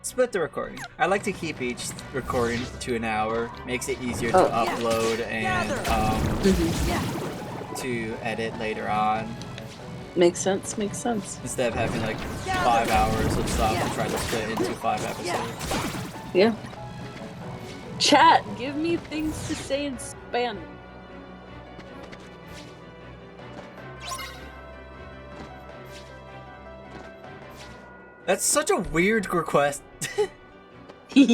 Split the recording. I like to keep each recording to an hour. Makes it easier to upload and to edit later on. Makes sense. Instead of having like 5 hours of stuff and try to split into 5 episodes. Yeah. Chat, give me things to say in Spanish. That's such a weird request. I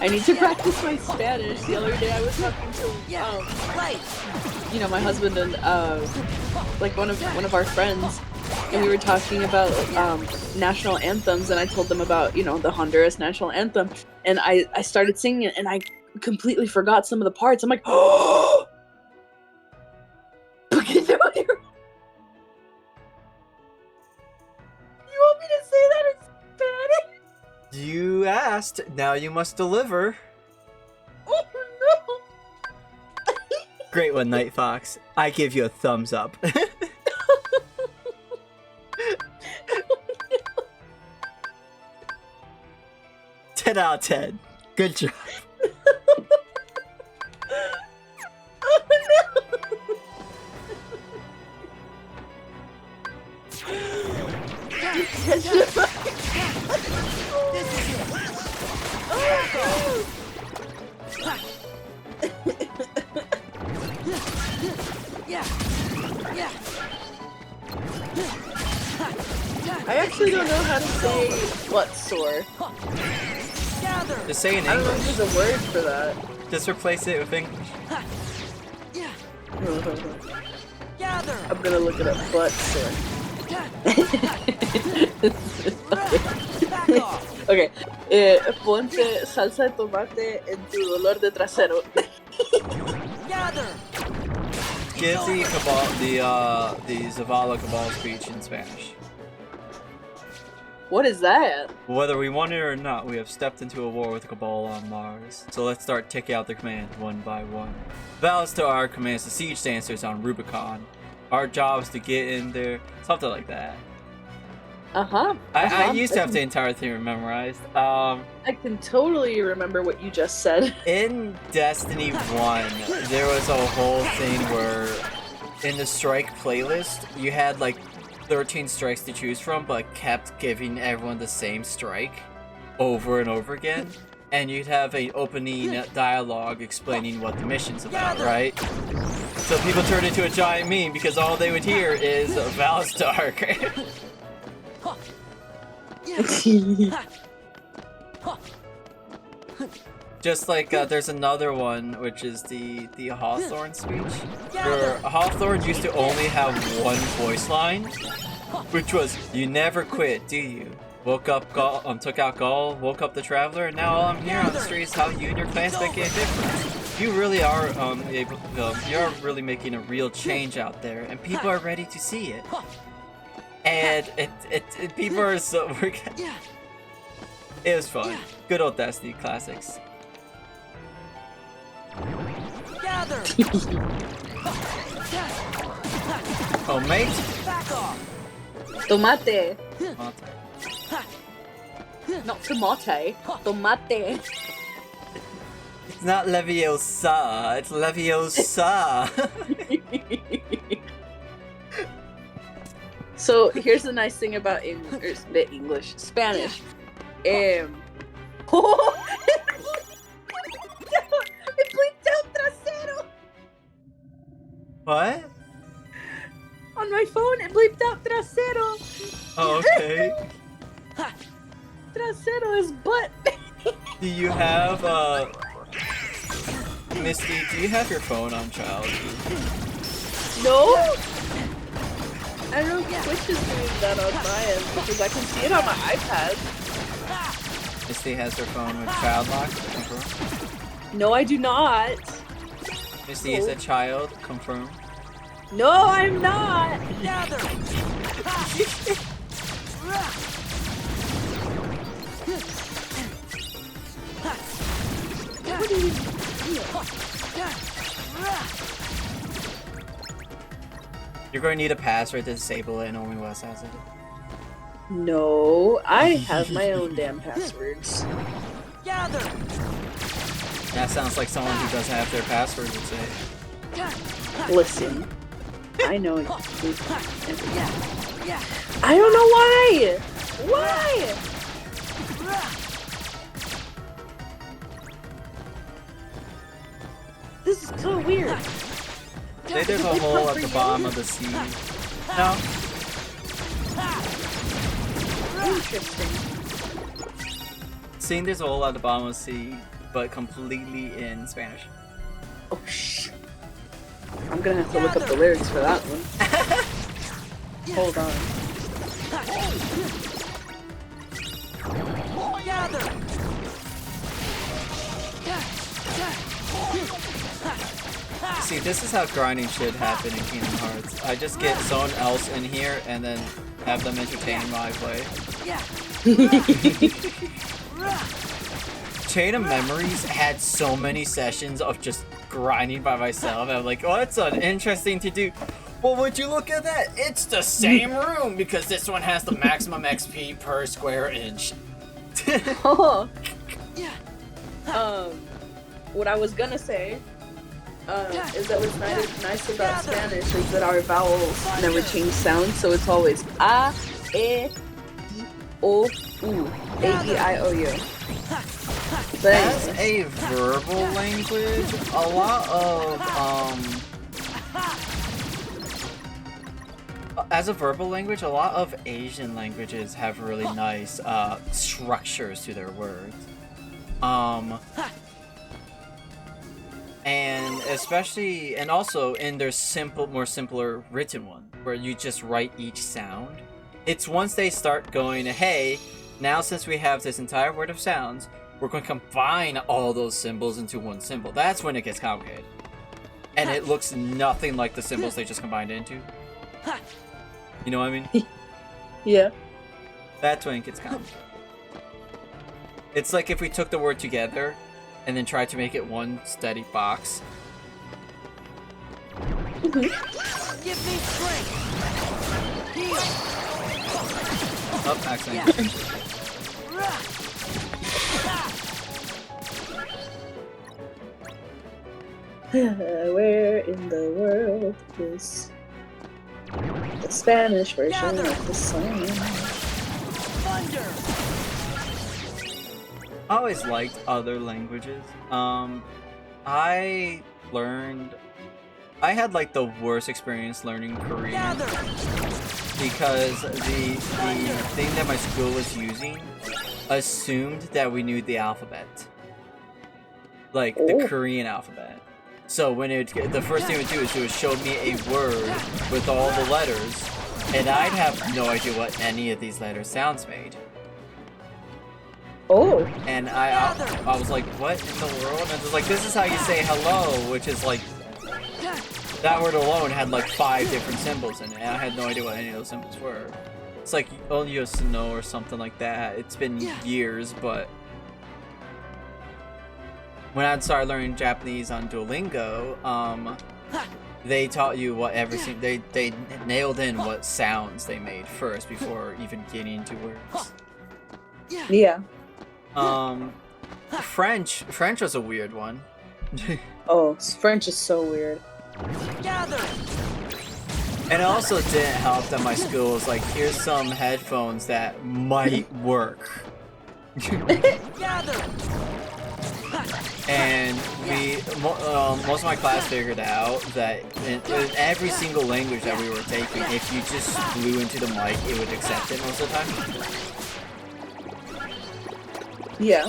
need to practice my Spanish. The other day I was talking to my husband and like one of our friends, and we were talking about national anthems, and I told them about the Honduras national anthem, and I started singing it, and I completely forgot some of the parts. I'm like, oh. You asked, now you must deliver. Oh no! Great one, Night Fox. I give you a thumbs up. 10 out of 10. Good job. I actually don't know how to say what sore. Just say in I don't know English. if there's a word for that. Just replace it with English. I'm gonna look it up. Butt sore. Okay. Ponte salsa de tomate en tu dolor de trasero. Give the Zavala Cabal speech in Spanish. What is that? Whether we want it or not, we have stepped into a war with the Cabal on Mars. So let's start ticking out the commands one by one. Vows to our commands, the siege dancers on Rubicon. Our job is to get in there. Something like that. I used to have the entire thing memorized. I can totally remember what you just said. In Destiny 1, there was a whole thing where in the strike playlist, you had like 13 strikes to choose from, but kept giving everyone the same strike over and over again. And you'd have an opening dialogue explaining what the mission's about, right? So people turned into a giant meme because all they would hear is Valistark. Just like there's another one, which is the Hawthorne speech, where Hawthorne used to only have one voice line, which was, "You never quit, do you? Woke up Gaul, took out Gaul, woke up the Traveler, and now all I'm here on the streets how you and your clans make a difference. You really are you're really making a real change out there, and people are ready to see it." And people are so it was fun. Good old Destiny classics. Oh, mate. Tomate. Not tomate. Tomate. It's not Leviosa. It's Leviosa. So here's the nice thing about Spanish. It bleeped out trasero. What? On my phone, it bleeped out trasero. Oh, okay. Trasero is butt. Do you have Misty? Do you have your phone on child? No. I don't know if Twitch is doing that on my end because I can see it on my iPad. Misty has her phone with child lock. Confirm. No, I do not. Misty is a child. Confirm. No, I'm not. You're going to need a password to disable it, and only Wes has it. No, I have my own damn passwords. Gather. That sounds like someone who doesn't have their password would say. Listen, I know you. I don't know why! Why? This is so weird. Say there's a hole at the bottom of the sea. No? Interesting. Seeing there's a hole at the bottom of the sea, but completely in Spanish. Oh, shh. I'm gonna have to look up the lyrics for that one. Hold on. Gather. See, this is how grinding should happen in Kingdom Hearts. I just get someone else in here and then have them entertain while I play. Chain of Memories had so many sessions of just grinding by myself. I'm like, oh, that's interesting to do. Well, would you look at that? It's the same room because this one has the maximum XP per square inch. Oh. What I was gonna say is that what's nice about Spanish is that our vowels never change sound, so it's always a, e, o, u, a, e, I, o, u. As a verbal language, a lot of Asian languages have really nice structures to their words. And especially, and also in their more simpler written one, where you just write each sound. It's once they start going, hey, now since we have this entire word of sounds, we're going to combine all those symbols into one symbol. That's when it gets complicated. And it looks nothing like the symbols they just combined it into. You know what I mean? Yeah. That's when it gets complicated. It's like if we took the word together and then tried to make it one steady box. Give me strength. Heal. Oh, accident. Where in the world is the Spanish version of the song? Thunder. I always liked other languages. I had like the worst experience learning Korean because the thing that my school was using assumed that we knew the alphabet, like the Korean alphabet. So when the first thing it would do is it would show me a word with all the letters, and I'd have no idea what any of these letters sounds made. Oh. And I was like, what in the world? And it was like, this is how you say hello, which is like, that word alone had like 5 different symbols in it, and I had no idea what any of those symbols were. It's like Oyosno or something like that. It's been years, but when I started learning Japanese on Duolingo, they taught you what they nailed in what sounds they made first before even getting into words. Yeah. French was a weird one. Oh, French is so weird. Gather. And it also didn't help that my school was like, here's some headphones that might work. Gather. And most of my class figured out that in every single language that we were taking, if you just blew into the mic, it would accept it most of the time. Yeah.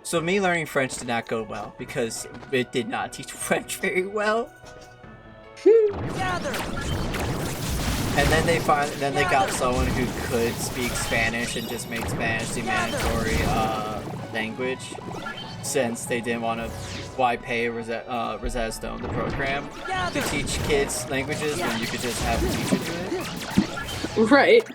So me learning French did not go well because it did not teach French very well. Gather. And then they got someone who could speak Spanish and just make Spanish the mandatory language, since they didn't want to pay Rosetta Stone, the program, to teach kids languages when you could just have a teacher do it. Right.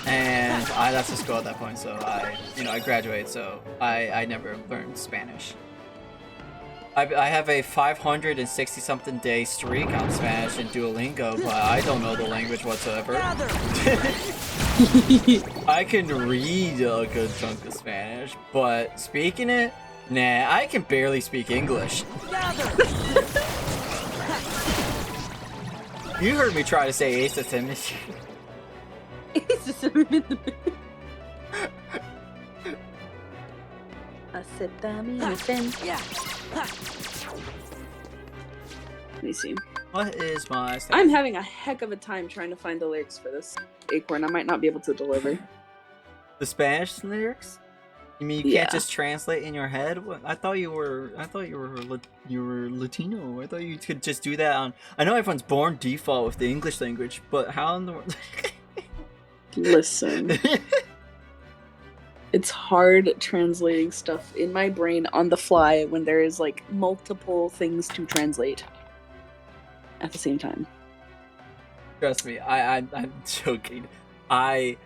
And I left the school at that point, so I graduated, so I never learned Spanish. I have a 560 something day streak on Spanish and Duolingo, but I don't know the language whatsoever. Gather. I can read a good chunk of Spanish, but speaking it, nah, I can barely speak English. Gather. You heard me try to say Ace Attention. Yeah. Let me see. What is my status? I'm having a heck of a time trying to find the lyrics for this Acorn. I might not be able to deliver. The Spanish lyrics? You mean you Yeah. can't just translate in your head? What? I thought you were Latino. I thought you could just do that on. I know everyone's born default with the English language, but how in the world? Listen. It's hard translating stuff in my brain on the fly when there is like multiple things to translate at the same time. Trust me, I'm joking. I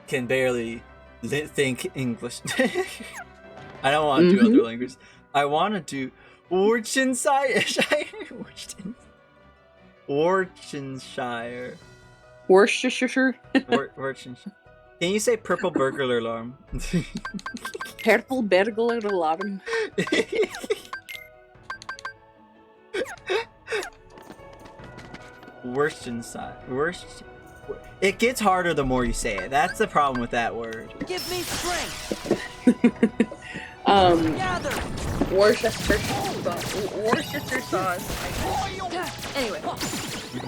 can barely think English. I don't want to do other languages. I want to do Worcestershire. Worcestershire. Worcestershire. Worcestershire. Can you say purple burglar alarm? Purple burglar alarm. Worcestershire. It gets harder the more you say it. That's the problem with that word. Give me strength. Gather. Worcestershire sauce. Anyway.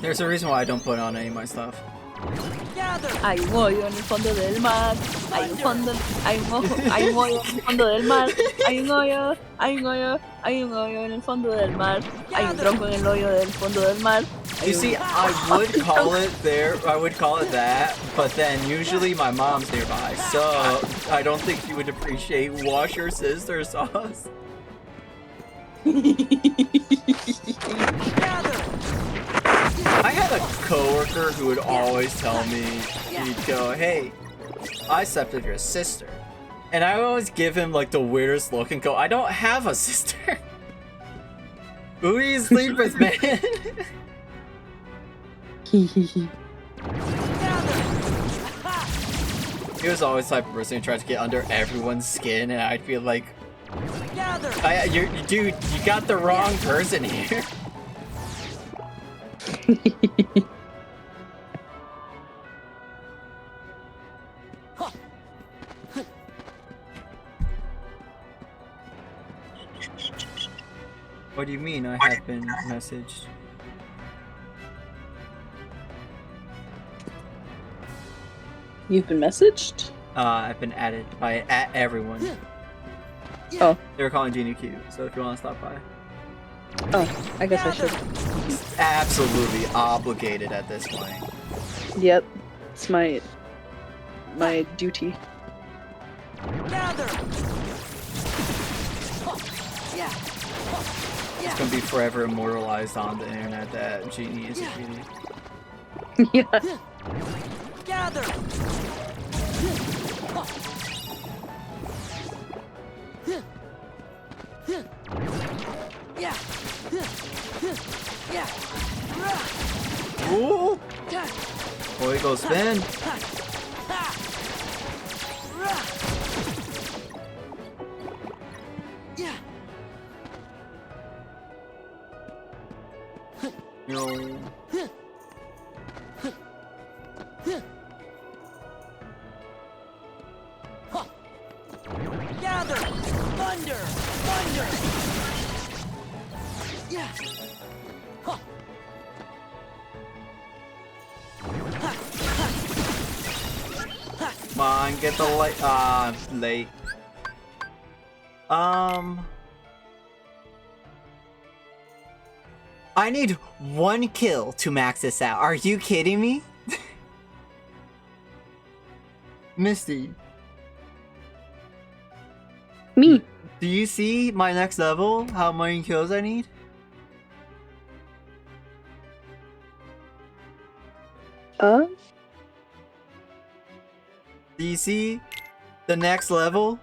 There's a reason why I don't put on any of my stuff. Gather. Hay un hoyo en el fondo del mar. Hay un hoyo en el fondo del mar. Hay un hoyo en el fondo del mar. Hay un tronco en el hoyo del fondo del mar. You see, I would call it that, but then usually my mom's nearby, so I don't think you would appreciate wash your sister sauce. Gather. I had a coworker who would always tell me, he'd go, "Hey, I slept with your sister," and I would always give him like the weirdest look and go, "I don't have a sister. Who do you sleep with, man?" He was always the type of person who tried to get under everyone's skin, and I'd feel like, Gather. dude, you got the wrong person here. What do you mean I have been messaged? You've been messaged? I've been added by everyone. Oh. They were calling Genie cute, so if you want to stop by. Oh, I guess I should. Absolutely obligated at this point. Yep. It's my duty. Gather. Yeah. It's gonna be forever immortalized on the internet that Genie is a cutie. Yeah. Gather. Yeah. Yeah. Ooh! Boy, go spin! Yeah. No. Gather. Thunder. Thunder. Yeah. Come on, get the light. Late. I need one kill to max this out. Are you kidding me? Misty, Me. do you see my next level? How many kills I need? Uh? Do you see the next level?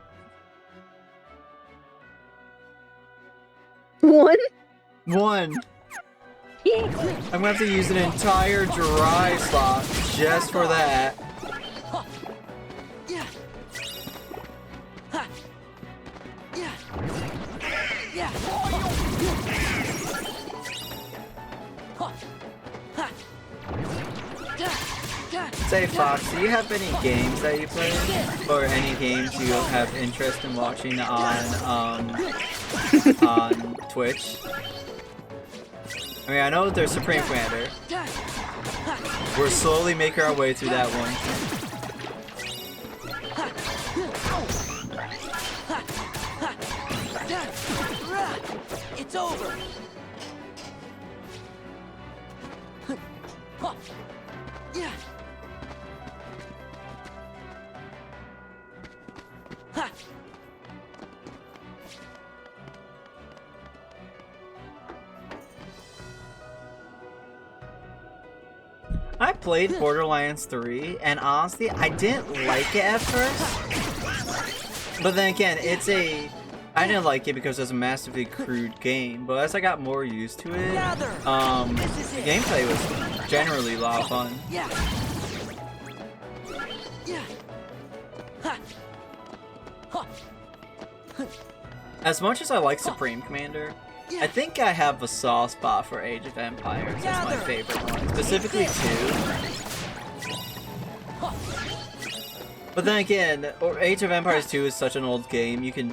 One? One. I'm gonna have to use an entire dry slot just for that. Yeah. Ha. Yeah. Yeah. Say, Fox, do you have any games that you play? Or any games you have interest in watching on Twitch? I mean, I know there's Supreme Commander. We're slowly making our way through that one. It's over. Yeah. Ha. I played Borderlands 3, and honestly, I didn't like it at first. But then again, I didn't like it because it was a massively crude game, but as I got more used to it, the gameplay was generally a lot of fun. Yeah. Yeah. Ha. Ha. As much as I like Supreme Commander, I think I have a soft spot for Age of Empires. That's my favorite one, specifically 2. But then again, Age of Empires 2 is such an old game. You can.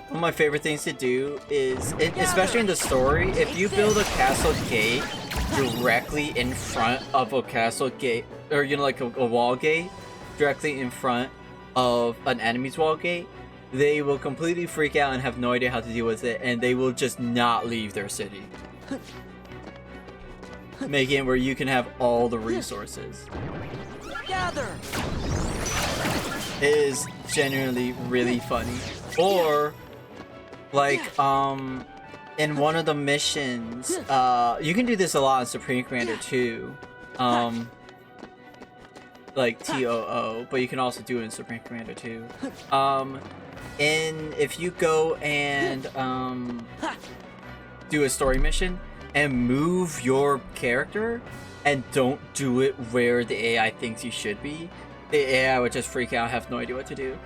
One of my favorite things to do is, especially in the story, if you build a castle gate directly in front of a castle gate, or like a wall gate, directly in front of an enemy's wall gate, they will completely freak out and have no idea how to deal with it, and they will just not leave their city. Making it where you can have all the resources. Gather. It is genuinely really funny. Or, like, in one of the missions, you can do this a lot in Supreme Commander 2. Like TOO, but you can also do it in Supreme Commander 2. If you go and do a story mission and move your character and don't do it where the AI thinks you should be, the AI would just freak out, have no idea what to do.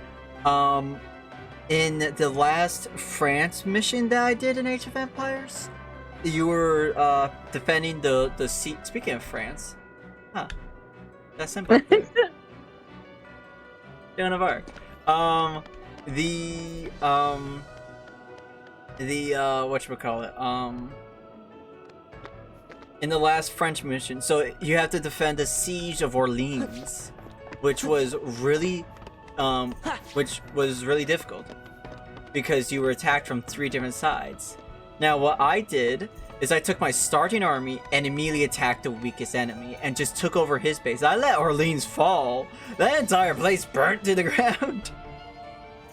In the last France mission that I did in Age of Empires, you were defending the sea. Speaking of France, that's simple. Joan of Arc. Whatchamacallit, in the last French mission, so you have to defend the siege of Orleans, which was really difficult because you were attacked from 3 different sides. Now what I did is I took my starting army and immediately attacked the weakest enemy and just took over his base. I let Orleans fall. That entire place burnt to the ground.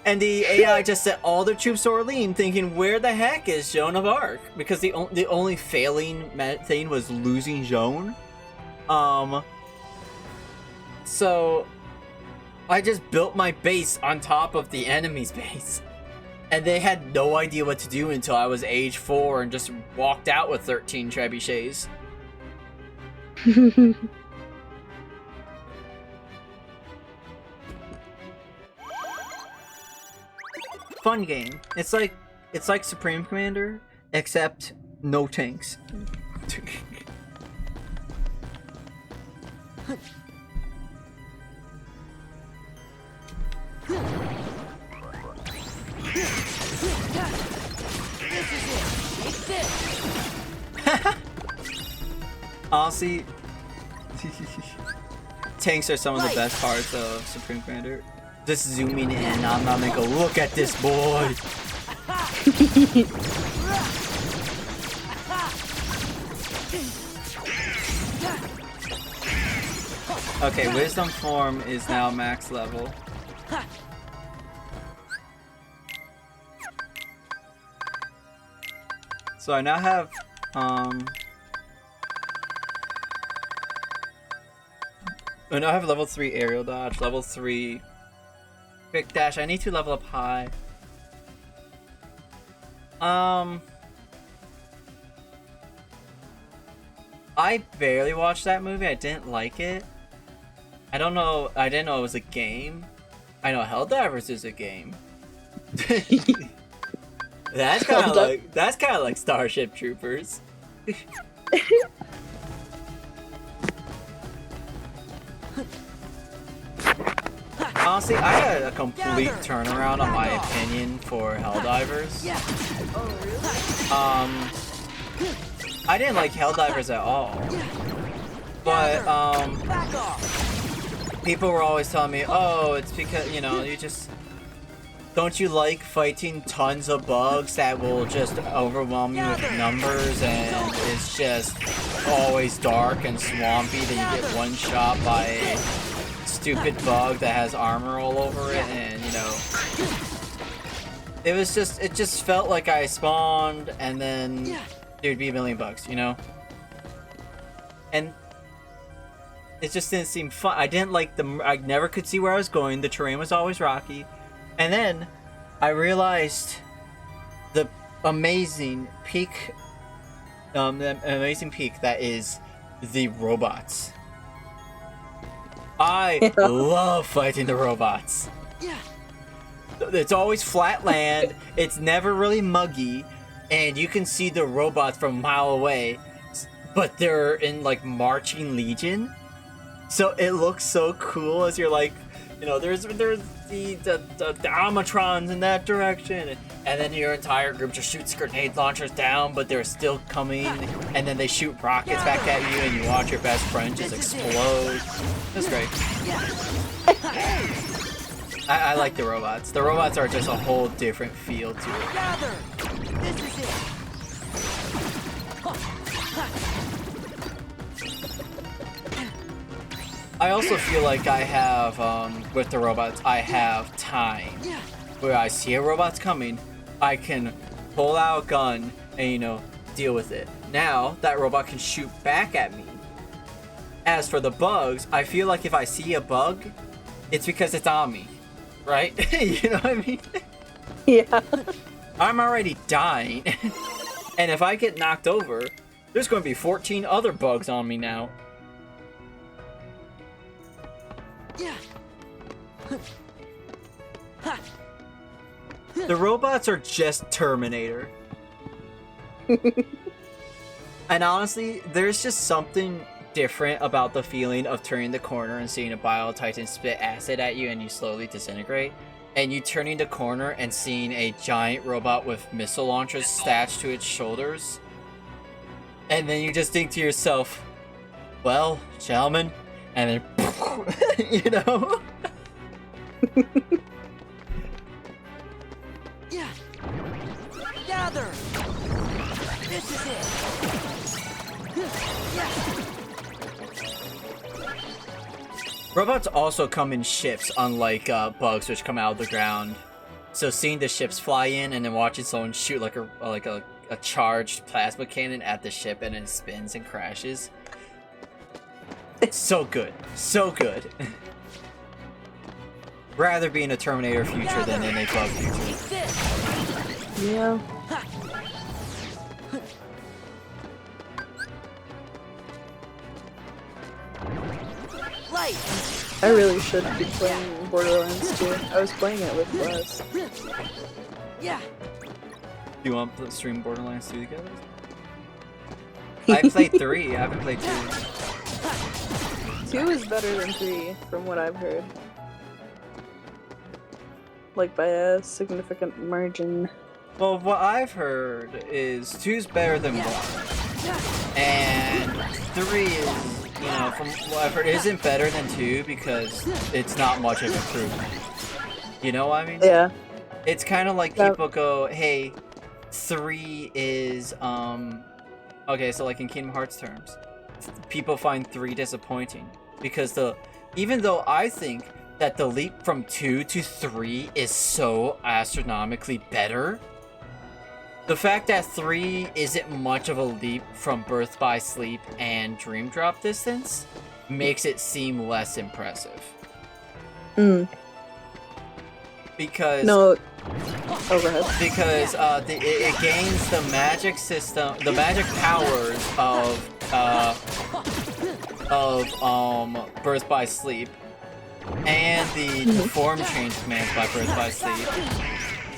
And the AI just sent all their troops to Orleans, thinking, where the heck is Joan of Arc? Because the only failing thing was losing Joan. So I just built my base on top of the enemy's base. And they had no idea what to do until I was age 4 and just walked out with 13 trebuchets. Fun game. It's like Supreme Commander, except no tanks. Honestly, tanks are some of the best parts of Supreme Commander. Just zooming in, I'm not gonna go, look at this boy! Okay, Wisdom Form is now max level. So I now have, I now have level 3 aerial dodge, level 3 quick dash. I need to level up high. I barely watched that movie. I didn't like it. I don't know. I didn't know it was a game. I know Helldivers is a game. That's kind of like Starship Troopers. Honestly, I had a complete turnaround on my opinion for Helldivers. I didn't like Helldivers at all. But people were always telling me, "Oh, it's because, you know, you just don't you like fighting tons of bugs that will just overwhelm you with numbers, and it's just always dark and swampy, then you get one shot by a stupid bug that has armor all over it," and you know, it just felt like I spawned and then there'd be a million bugs, you know? And it just didn't seem fun. I didn't like I never could see where I was going. The terrain was always rocky. And then I realized the amazing peak that is the robots. I love fighting the robots. It's always flat land, it's never really muggy, and you can see the robots from a mile away, but they're in like marching legion. So it looks so cool as you're like, you know, there's the Amatrons in that direction, and then your entire group just shoots grenade launchers down, but they're still coming, and then they shoot rockets back at you, and you watch your best friend just explode. That's great. I like the robots. The robots are just a whole different feel to it. This is it. I also feel like I have, with the robots, I have time. Where I see a robot's coming, I can pull out a gun and, you know, deal with it. Now, that robot can shoot back at me. As for the bugs, I feel like if I see a bug, it's because it's on me. Right? You know what I mean? Yeah. I'm already dying. And if I get knocked over, there's going to be 14 other bugs on me now. The robots are just Terminator. And honestly, there's just something different about the feeling of turning the corner and seeing a Bio Titan spit acid at you and you slowly disintegrate. And you turning the corner and seeing a giant robot with missile launchers attached to its shoulders. And then you just think to yourself, well, gentlemen, and then, you know? Gather. This is it. Robots also come in ships, unlike bugs, which come out of the ground. So seeing the ships fly in and then watching someone shoot like a charged plasma cannon at the ship and it spins and crashes. It's so good, so good. Rather be in a Terminator future than in a bug future. Yeah. I really should be playing Borderlands 2. I was playing it with Wes. Yeah. Do you want to stream Borderlands 2 together? I played 3, I haven't played 2. 2 is better than 3, from what I've heard. Like, by a significant margin. Well, what I've heard is 2's better than 1. And 3 is, you know, from what I've heard, isn't better than 2 because it's not much of an improvement. You know what I mean? Yeah. It's kind of like people go, hey, 3 is, okay, so like in Kingdom Hearts terms, people find 3 disappointing because even though I think that the leap from 2 to 3 is so astronomically better, the fact that 3 isn't much of a leap from Birth by Sleep and Dream Drop distance makes it seem less impressive. Because no. Overhead. Because it gains the magic system, the magic powers of Birth by Sleep, and the form change commands by Birth by Sleep,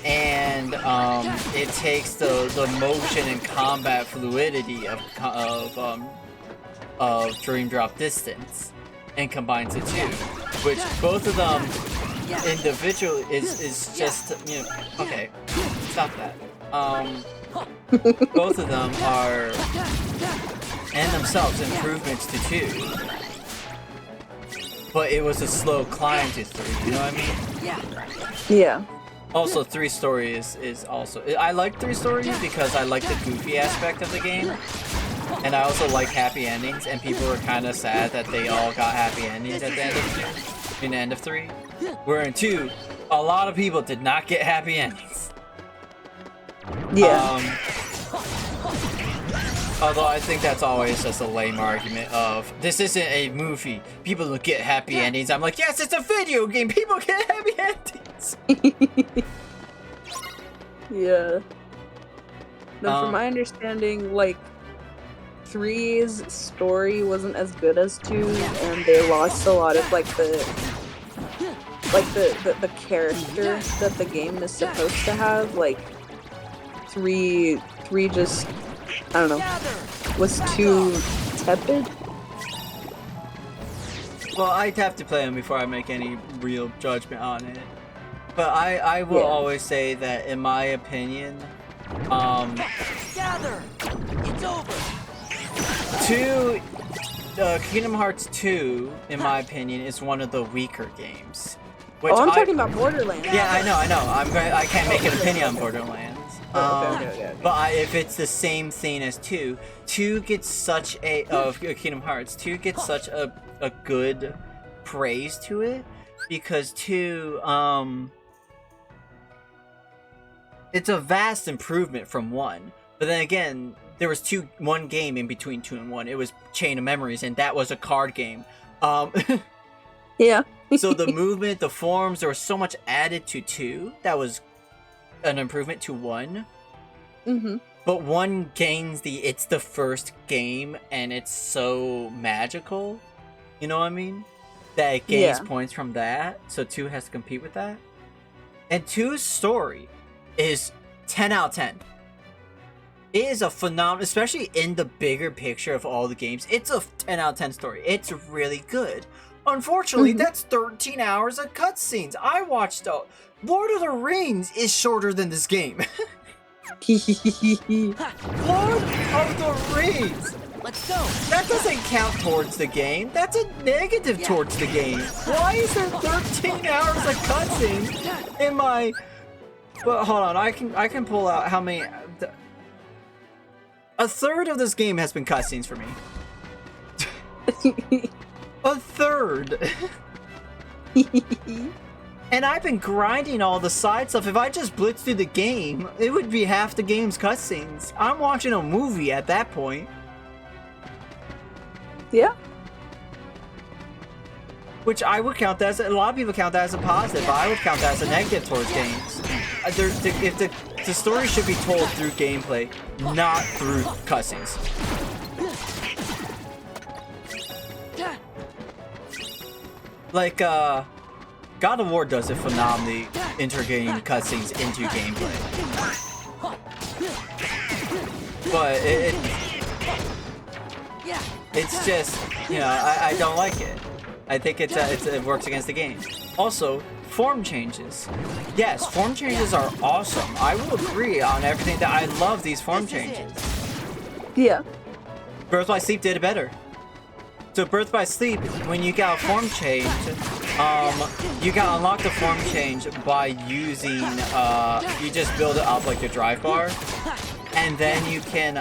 and it takes the motion and combat fluidity of Dream Drop Distance and combines the two, which both of them individually is just, you know, okay, stop that. Both of them are and themselves improvements to 2, but it was a slow climb to 3, you know what I mean? Yeah. Also, 3 story is also, I like 3 story because I like the goofy aspect of the game, and I also like happy endings, and people were kind of sad that they all got happy endings at the end of 2, in the end of 3. Where in 2, a lot of people did not get happy endings. Yeah. Although I think that's always just a lame argument of, this isn't a movie, people don't get happy endings. I'm like, yes, it's a video game, people get happy endings! Yeah. No, from my understanding, like, 3's story wasn't as good as 2's, and they lost a lot of, like, the character that the game is supposed to have. Like, 3 just, I don't know, was too tepid. Well, I'd have to play them before I make any real judgment on it. But I will always say that, in my opinion, Gather! It's over! 2, Kingdom Hearts 2, in my opinion, is one of the weaker games. Which I'm talking about Borderlands. Yeah, I know. I can't make an opinion on Borderlands. Okay. But if it's the same thing as 2, 2 gets such a Kingdom Hearts 2 gets such a good praise to it, because 2 it's a vast improvement from 1. But then again, there was one game in between 2 and 1. It was Chain of Memories, and that was a card game. Yeah. So the movement, the forms, there was so much added to 2 that was an improvement to 1. Mm-hmm. But 1 gains it's the first game, and it's so magical, you know what I mean? That it gains points from that, so 2 has to compete with that. And 2's story is 10 out of 10. It is a phenomenal, especially in the bigger picture of all the games, it's a 10 out of 10 story. It's really good. Unfortunately, that's 13 hours of cutscenes. I watched Lord of the Rings is shorter than this game. Lord of the Rings! Let's go! That doesn't count towards the game. That's a negative towards the game. Why is there 13 hours of cutscenes in my... Well, hold on. I can pull out how many... A third of this game has been cutscenes for me. A third. And I've been grinding all the side stuff. If I just blitz through the game, it would be half the game's cutscenes. I'm watching a movie at that point. Yeah. Which I would count as, a lot of people count that as a positive, but I would count that as a negative towards games. If the story should be told through gameplay, not through cutscenes. Like, God of War does it phenomenally, integrating cutscenes into gameplay. But it's just, you know, I don't like it. I think it works against the game. Also, form changes. Yes, form changes are awesome. I will agree on everything that I love these form changes. Yeah. Birth by Sleep did it better. So Birth by Sleep, when you got a form change, you can unlock the form change by using, you just build it up like your drive bar, and then you can,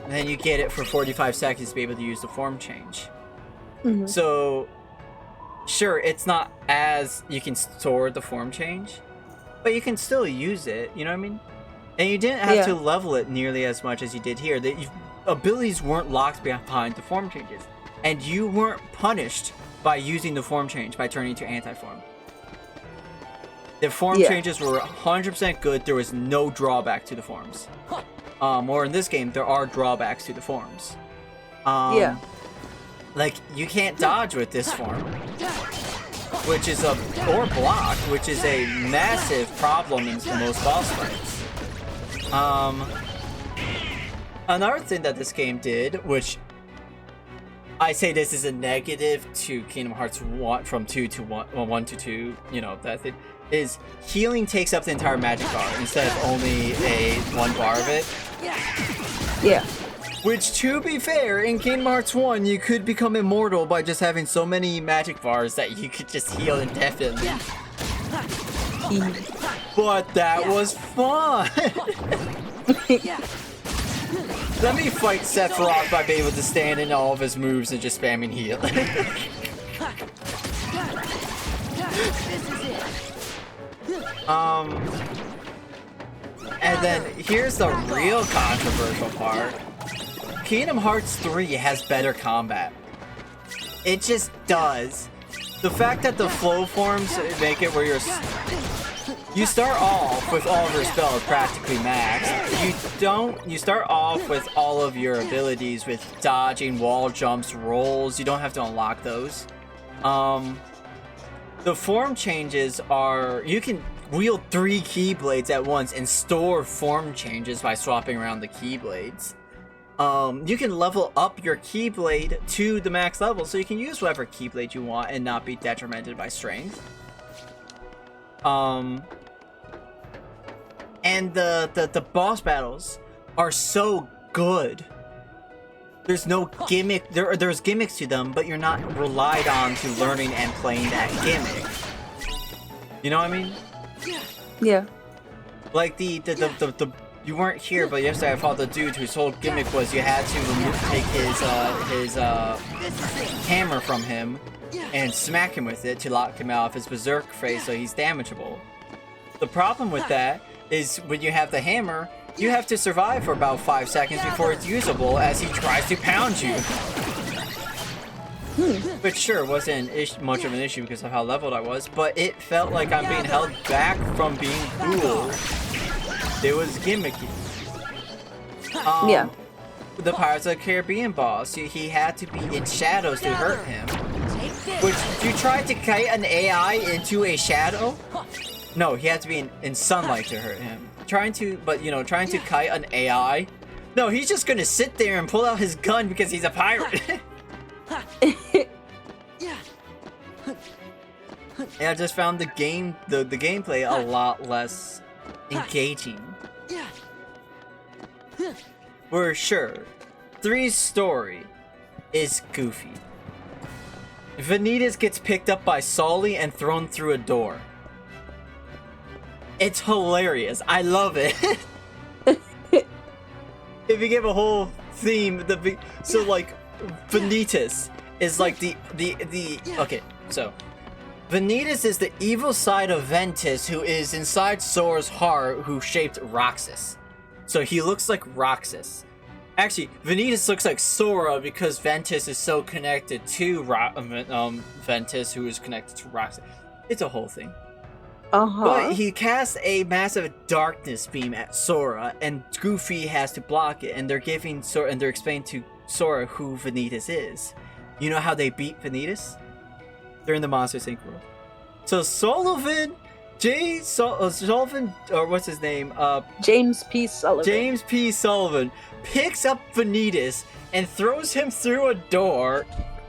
then you get it for 45 seconds to be able to use the form change. Mm-hmm. So, sure, it's not as, you can store the form change, but you can still use it, you know what I mean? And you didn't have to level it nearly as much as you did here. The abilities weren't locked behind the form changes. And you weren't punished by using the form change, by turning to anti-form. The form changes were 100% good. There was no drawback to the forms. Or in this game, there are drawbacks to the forms. Yeah. Like, you can't dodge with this form, which is or block, which is a massive problem in most boss fights. Another thing that this game did, which I say this is a negative to Kingdom Hearts 1 from 2 to 1, well, 1 to 2, you know, that thing, is healing takes up the entire magic bar instead of only one bar of it. Yeah. Which, to be fair, in Kingdom Hearts 1, you could become immortal by just having so many magic bars that you could just heal indefinitely. But that was fun! Let me fight Sephiroth by being able to stand in all of his moves and just spamming heal. And then here's the real controversial part. Kingdom Hearts 3 has better combat. It just does. The fact that the flow forms make it where you start off with all of your spells practically maxed. You start off with all of your abilities with dodging, wall jumps, rolls. You don't have to unlock those. The form changes are, you can wield 3 Keyblades at once and store form changes by swapping around the Keyblades. You can level up your Keyblade to the max level, so you can use whatever Keyblade you want and not be detrimented by strength. And the boss battles are so good. There's no gimmick. There's gimmicks to them, but you're not relied on to learning and playing that gimmick. You know what I mean? Yeah. Like the you weren't here, but yesterday I fought the dude whose whole gimmick was you had to take his hammer from him and smack him with it to lock him out of his berserk phase, so he's damageable. The problem with that is when you have the hammer, you have to survive for about 5 seconds before it's usable as he tries to pound you. Which sure wasn't much of an issue because of how leveled I was, but it felt like I'm being held back from being cool. It was gimmicky. Yeah. The Pirates of the Caribbean boss, he had to be in shadows to hurt him. Which, you tried to kite an AI into a shadow? No, he had to be in sunlight to hurt him. Trying to kite an AI? No, he's just gonna sit there and pull out his gun because he's a pirate. And I just found the gameplay a lot less engaging. For sure, 3's story is goofy. Vanitas gets picked up by Sully and thrown through a door. It's hilarious. I love it. If you give a whole theme, so like Vanitas is like okay, so Vanitas is the evil side of Ventus, who is inside Sora's heart, who shaped Roxas. So he looks like Roxas. Actually, Vanitas looks like Sora because Ventus is so connected to Ventus, who is connected to Roxas. It's a whole thing. But he casts a massive darkness beam at Sora, and Goofy has to block it. And they're giving Sora, and they're explaining to Sora who Vanitas is. You know how they beat Vanitas? They're in the Monsters Inc. world. So Sullivan, Sullivan, or what's his name? James P. Sullivan. James P. Sullivan picks up Vanitas and throws him through a door,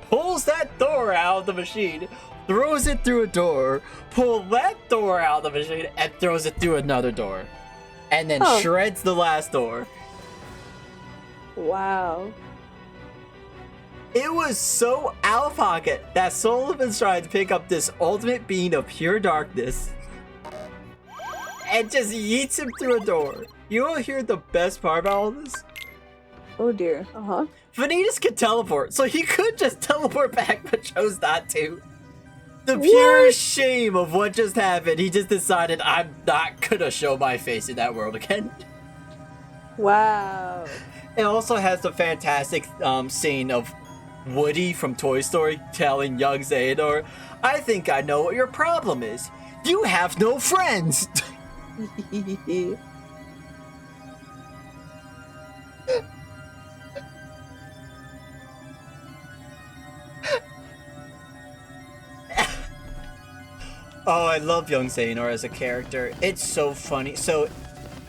pulls that door out of the machine, throws it through a door, pull that door out of the machine, and throws it through another door. And then shreds the last door. Wow. It was so out of pocket that Sullivan's trying to pick up this ultimate being of pure darkness and just yeets him through a door. You wanna hear the best part about all this? Oh dear. Vanitas could teleport, so he could just teleport back but chose not to. The pure shame of what just happened, he just decided, I'm not gonna show my face in that world again. Wow. It also has the fantastic scene of Woody from Toy Story telling young Xehanort, I think I know what your problem is. You have no friends! Oh, I love young Xehanort as a character. It's so funny. So,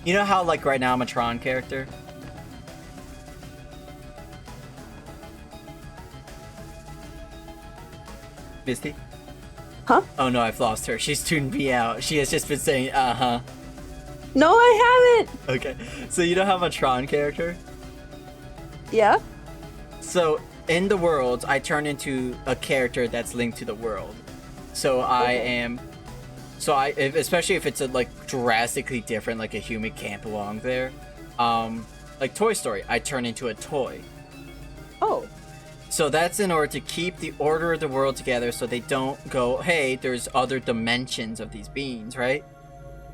you know how like right now I'm a Tron character? Misty? Huh? Oh no, I've lost her. She's tuned me out. She has just been saying, uh-huh. No, I haven't. Okay. So you know how I'm a Tron character? Yeah. So in the worlds, I turn into a character that's linked to the world. So especially if it's like drastically different, like a human can't belong there. Like Toy Story, I turn into a toy. Oh. So that's in order to keep the order of the world together, so they don't go, hey, there's other dimensions of these beings, right?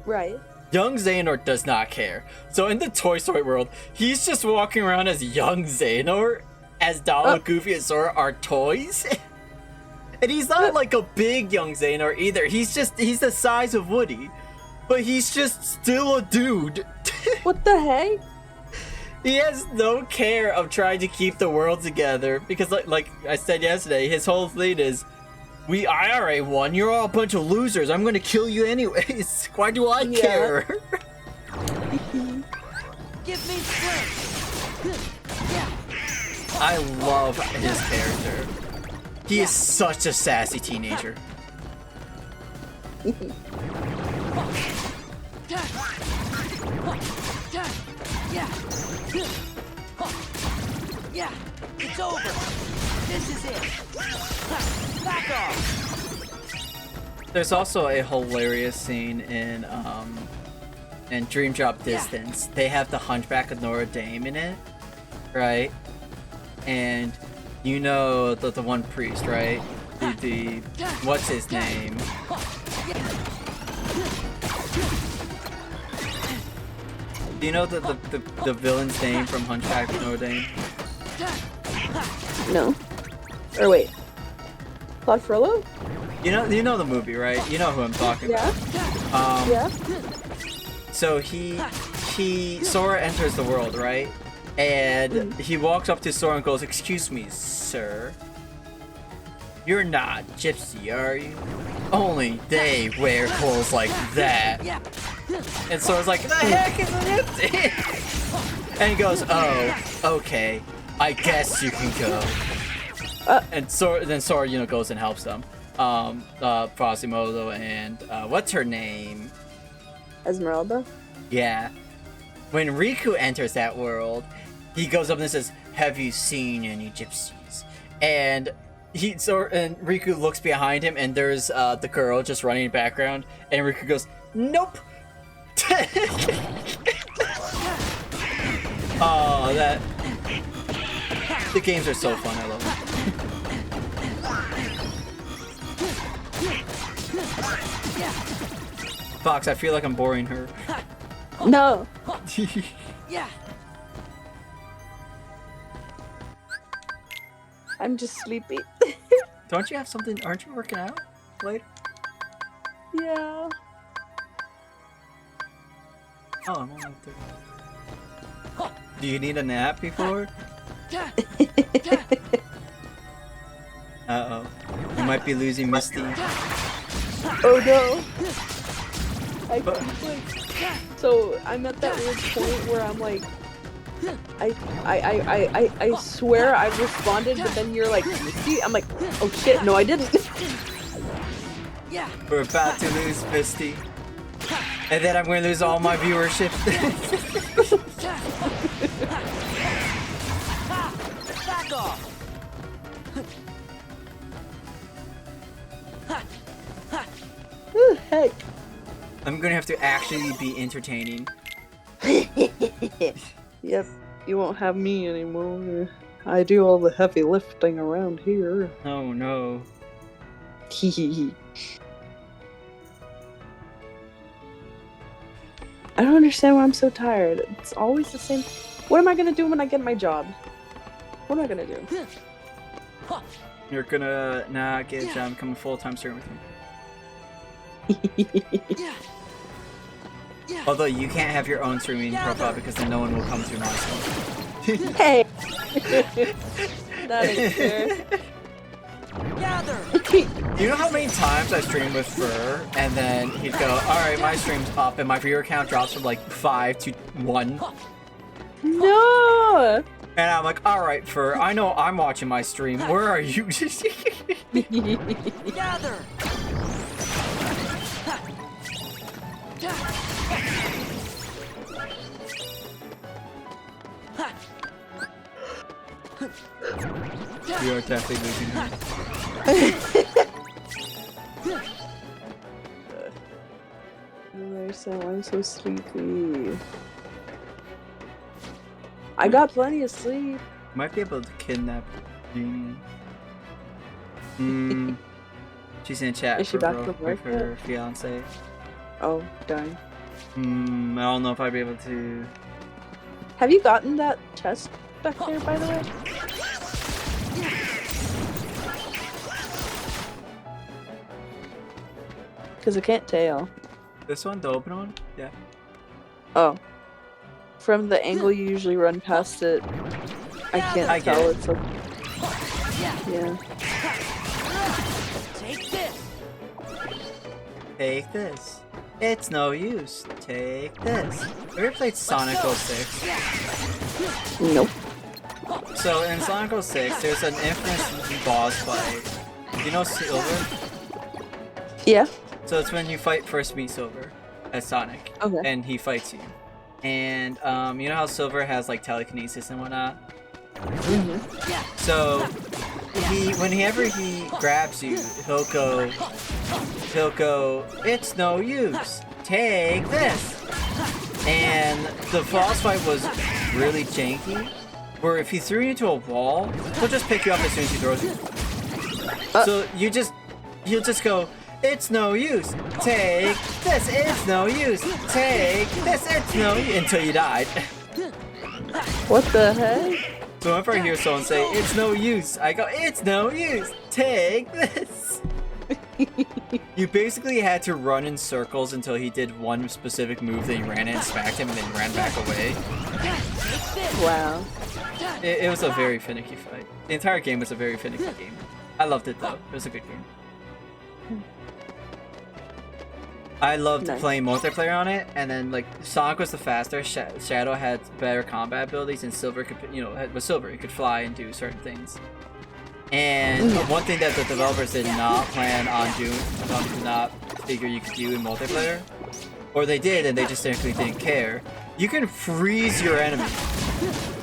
Right. Young Xehanort does not care. So in the Toy Story world, he's just walking around as young Xehanort, as Donald, Goofy, and Sora are toys. And he's not like a big young Xehanort either. He's the size of Woody. But he's just still a dude. What the heck? He has no care of trying to keep the world together. Because like I said yesterday, his whole thing is, we IRA won, you're all a bunch of losers. I'm gonna kill you anyways. Why do I care? Give me strength. Yeah. I love his character. He is such a sassy teenager. Yeah, it's over. This is it. Back off. There's also a hilarious scene in Dream Drop Distance. They have the Hunchback of Notre Dame in it, right? And you know the one priest, right? The what's his name? Do you know the villain's name from Hunchback of Notre Dame? No. Or wait. Claude Frollo? You know the movie, right? You know who I'm talking about. Yeah. So Sora enters the world, right? And he walks up to Sora and goes, "Excuse me, sir. You're not gypsy, are you? Only they wear clothes like that." And Sora's like, "The heck is an gypsy?" And he goes, "Oh, okay. I guess you can go." And then Sora, goes and helps them. Quasimodo and what's her name? Esmeralda? Yeah. When Riku enters that world, he goes up and says, "Have you seen any gypsies?" And Riku looks behind him, and there's the girl just running in the background, and Riku goes, "Nope." Oh, the games are so fun. I love them. Fox, I feel like I'm boring her. No. Yeah. I'm just sleepy. Don't you have something? Aren't you working out later? Yeah. Oh, I'm only 30. Do you need a nap before? Uh-oh. You might be losing Misty. Oh no. I keep so I'm at that weird point where I'm like, I swear I've responded, but then you're like, Misty? I'm like, oh shit, no I didn't. We're about to lose Misty. And then I'm going to lose all my viewership. Back off. Ooh, heck. I'm going to have to actually be entertaining. Yep, you won't have me anymore. I do all the heavy lifting around here. Oh no. I don't understand why I'm so tired. It's always the same. What am I gonna do when I get my job? What am I gonna do? You're gonna not get a job becoming full-time streamer with me. Although you can't have your own streaming profile because then no one will come through my stuff. Hey! That is fair. Gather. You know how many times I stream with Fur, and then he'd go, alright, my stream's up, and my viewer count drops from like 5 to 1. No! And I'm like, alright, Fur, I know I'm watching my stream. Where are you? Gather. You are definitely losing her. I'm so sleepy. I got plenty of sleep. Might be able to kidnap Jeannie. She's in chat Is she back from with work her yet? fiance. Oh, darn. I don't know if I'd be able to. Have you gotten that chest back there, by the way? Because I can't tell. This one, the open one? Yeah. Oh. From the angle you usually run past it, I can't I get tell. it. It's like, yeah. Take this. Take this. It's no use. Take this. Have you ever played Sonic 06? Nope. So in Sonic 06, there's an infamous boss fight. You know Silver? Yeah. So it's when you first meet Silver as Sonic, Okay. and he fights you. And you know how Silver has like telekinesis and whatnot? Mm-hmm. So whenever he grabs you, he'll go, it's no use. Take this. And the boss fight was really janky, where if he threw you to a wall, he'll just pick you up as soon as he throws you. So he'll just go, it's no use. Take this. It's no use. Take this. It's no use. Until you died. What the heck? So whenever I hear someone say, it's no use, I go, it's no use. Take this. You basically had to run in circles until he did one specific move, then you ran in and smacked him, and then ran back away. Wow. It was a very finicky fight. The entire game was a very finicky game. I loved it though. It was a good game. I loved Nice. playing multiplayer on it, and then like Sonic was the faster, Shadow had better combat abilities, and Silver could, was Silver. He could fly and do certain things. And one thing that the developers did not plan on doing, did not figure you could do in multiplayer, or they did and they just simply didn't care. You can freeze your enemy.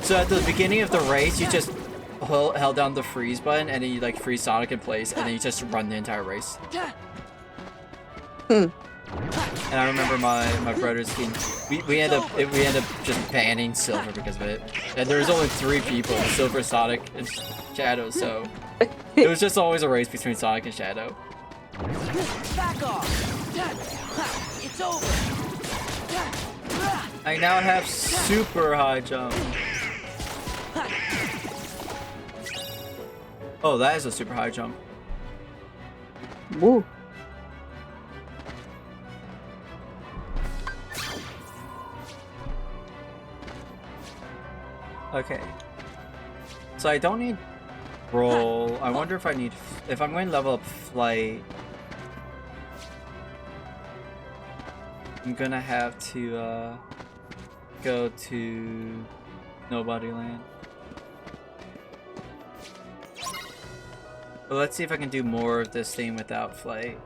So at the beginning of the race, you just held down the freeze button, and then you like freeze Sonic in place, and then you just run the entire race. And I remember my brother's team. We end up just banning Silver because of it. And there was only 3 people: Silver, Sonic, and Shadow. So it was just always a race between Sonic and Shadow. Back off. It's over. I now have super high jump. Oh, that is a super high jump. Woo. Okay. So I don't need roll. I wonder if I need, if I'm going to level up flight, I'm gonna have to go to Nobody Land. But let's see if I can do more of this thing without flight.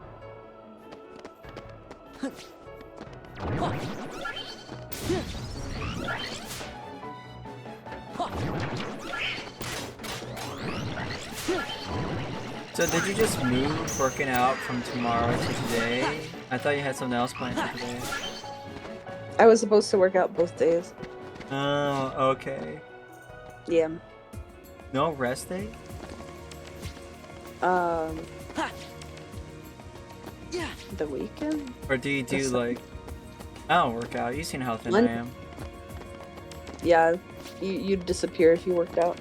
So did you just move working out from tomorrow to today? I thought you had something else planned for today. I was supposed to work out both days. Oh, okay. Yeah. No rest day? The weekend? Or do you do Yes. like, I don't work out. You've seen how thin I am. Yeah, you'd disappear if you worked out.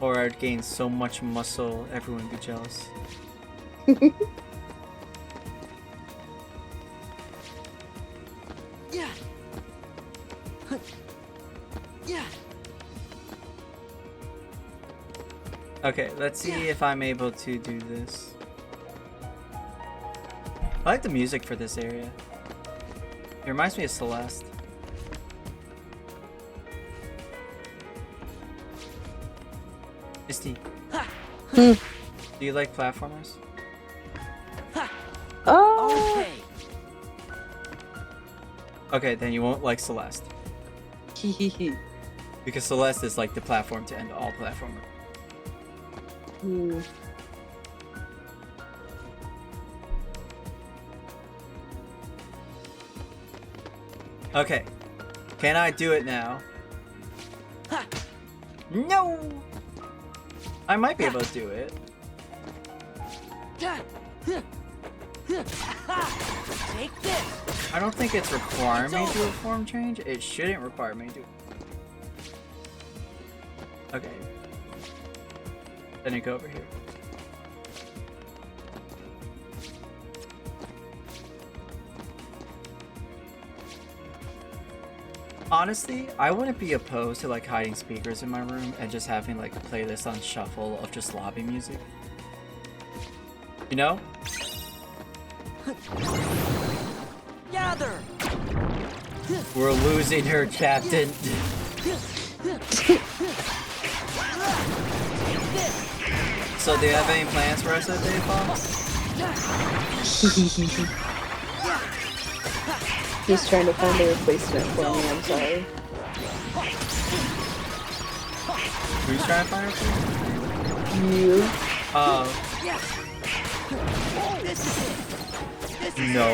Or I'd gain so much muscle, everyone would be jealous. Yeah. Yeah. Okay, let's see if I'm able to do this. I like the music for this area. It reminds me of Celeste. Misty, do you like platformers? Oh. Okay. Okay, then you won't like Celeste. Because Celeste is like the platform to end all platformer. Okay. Can I do it now? No! I might be able to do it. Take this. I don't think it's requiring me to do a form change. It shouldn't require me to. Okay. Then I go over here. Honestly, I wouldn't be opposed to like hiding speakers in my room and just having like a playlist on shuffle of just lobby music. You know? Gather. We're losing her, Captain. So do you have any plans for us that day, Fox? He's trying to find a replacement for me, I'm sorry. Who's trying to find a replacement? You. Oh. No.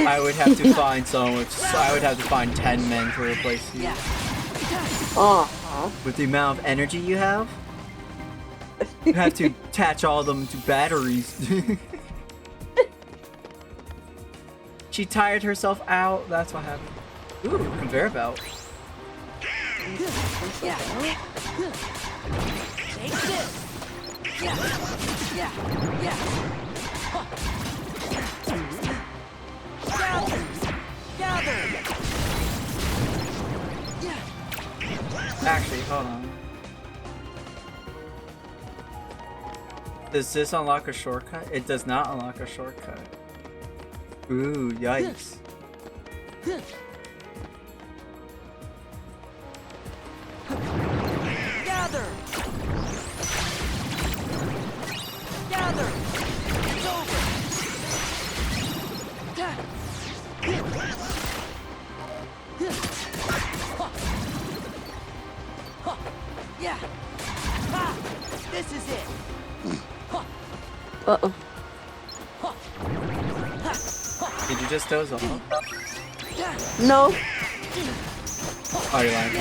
I would have to find someone. I would have to find 10 men to replace you. With the amount of energy you have, you have to attach all of them to batteries. She tired herself out. That's what happened. Ooh, conveyor belt. Take this. Gather. Actually, hold on. Does this unlock a shortcut? It does not unlock a shortcut. Ooh, yikes. Gather. It's over. Yeah. Ha! This is it. Uh-oh. Did you just doze off? No. Oh, you're lying.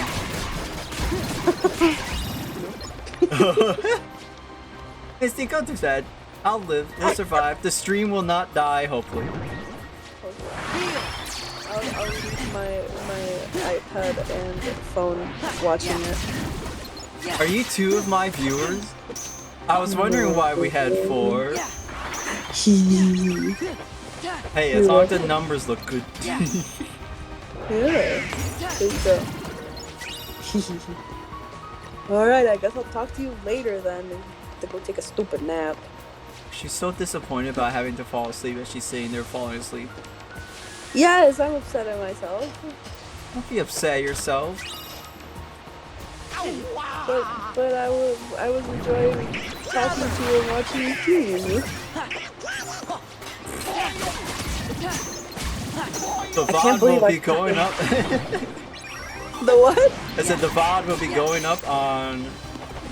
Misty, go to bed. I'll live. We'll survive. The stream will not die, hopefully. I'll leave my iPad and phone watching it. Are you 2 of my viewers? I was wondering why we had 4. Hey, as long as the numbers look good. Yeah. There you go. Alright, I guess I'll talk to you later then. To go take a stupid nap. She's so disappointed about having to fall asleep as she's sitting there falling asleep. Yes, I'm upset at myself. Don't be upset at yourself. But I was enjoying talking to you and watching you stream. The VOD will be going up. The what? I said the VOD will be going up on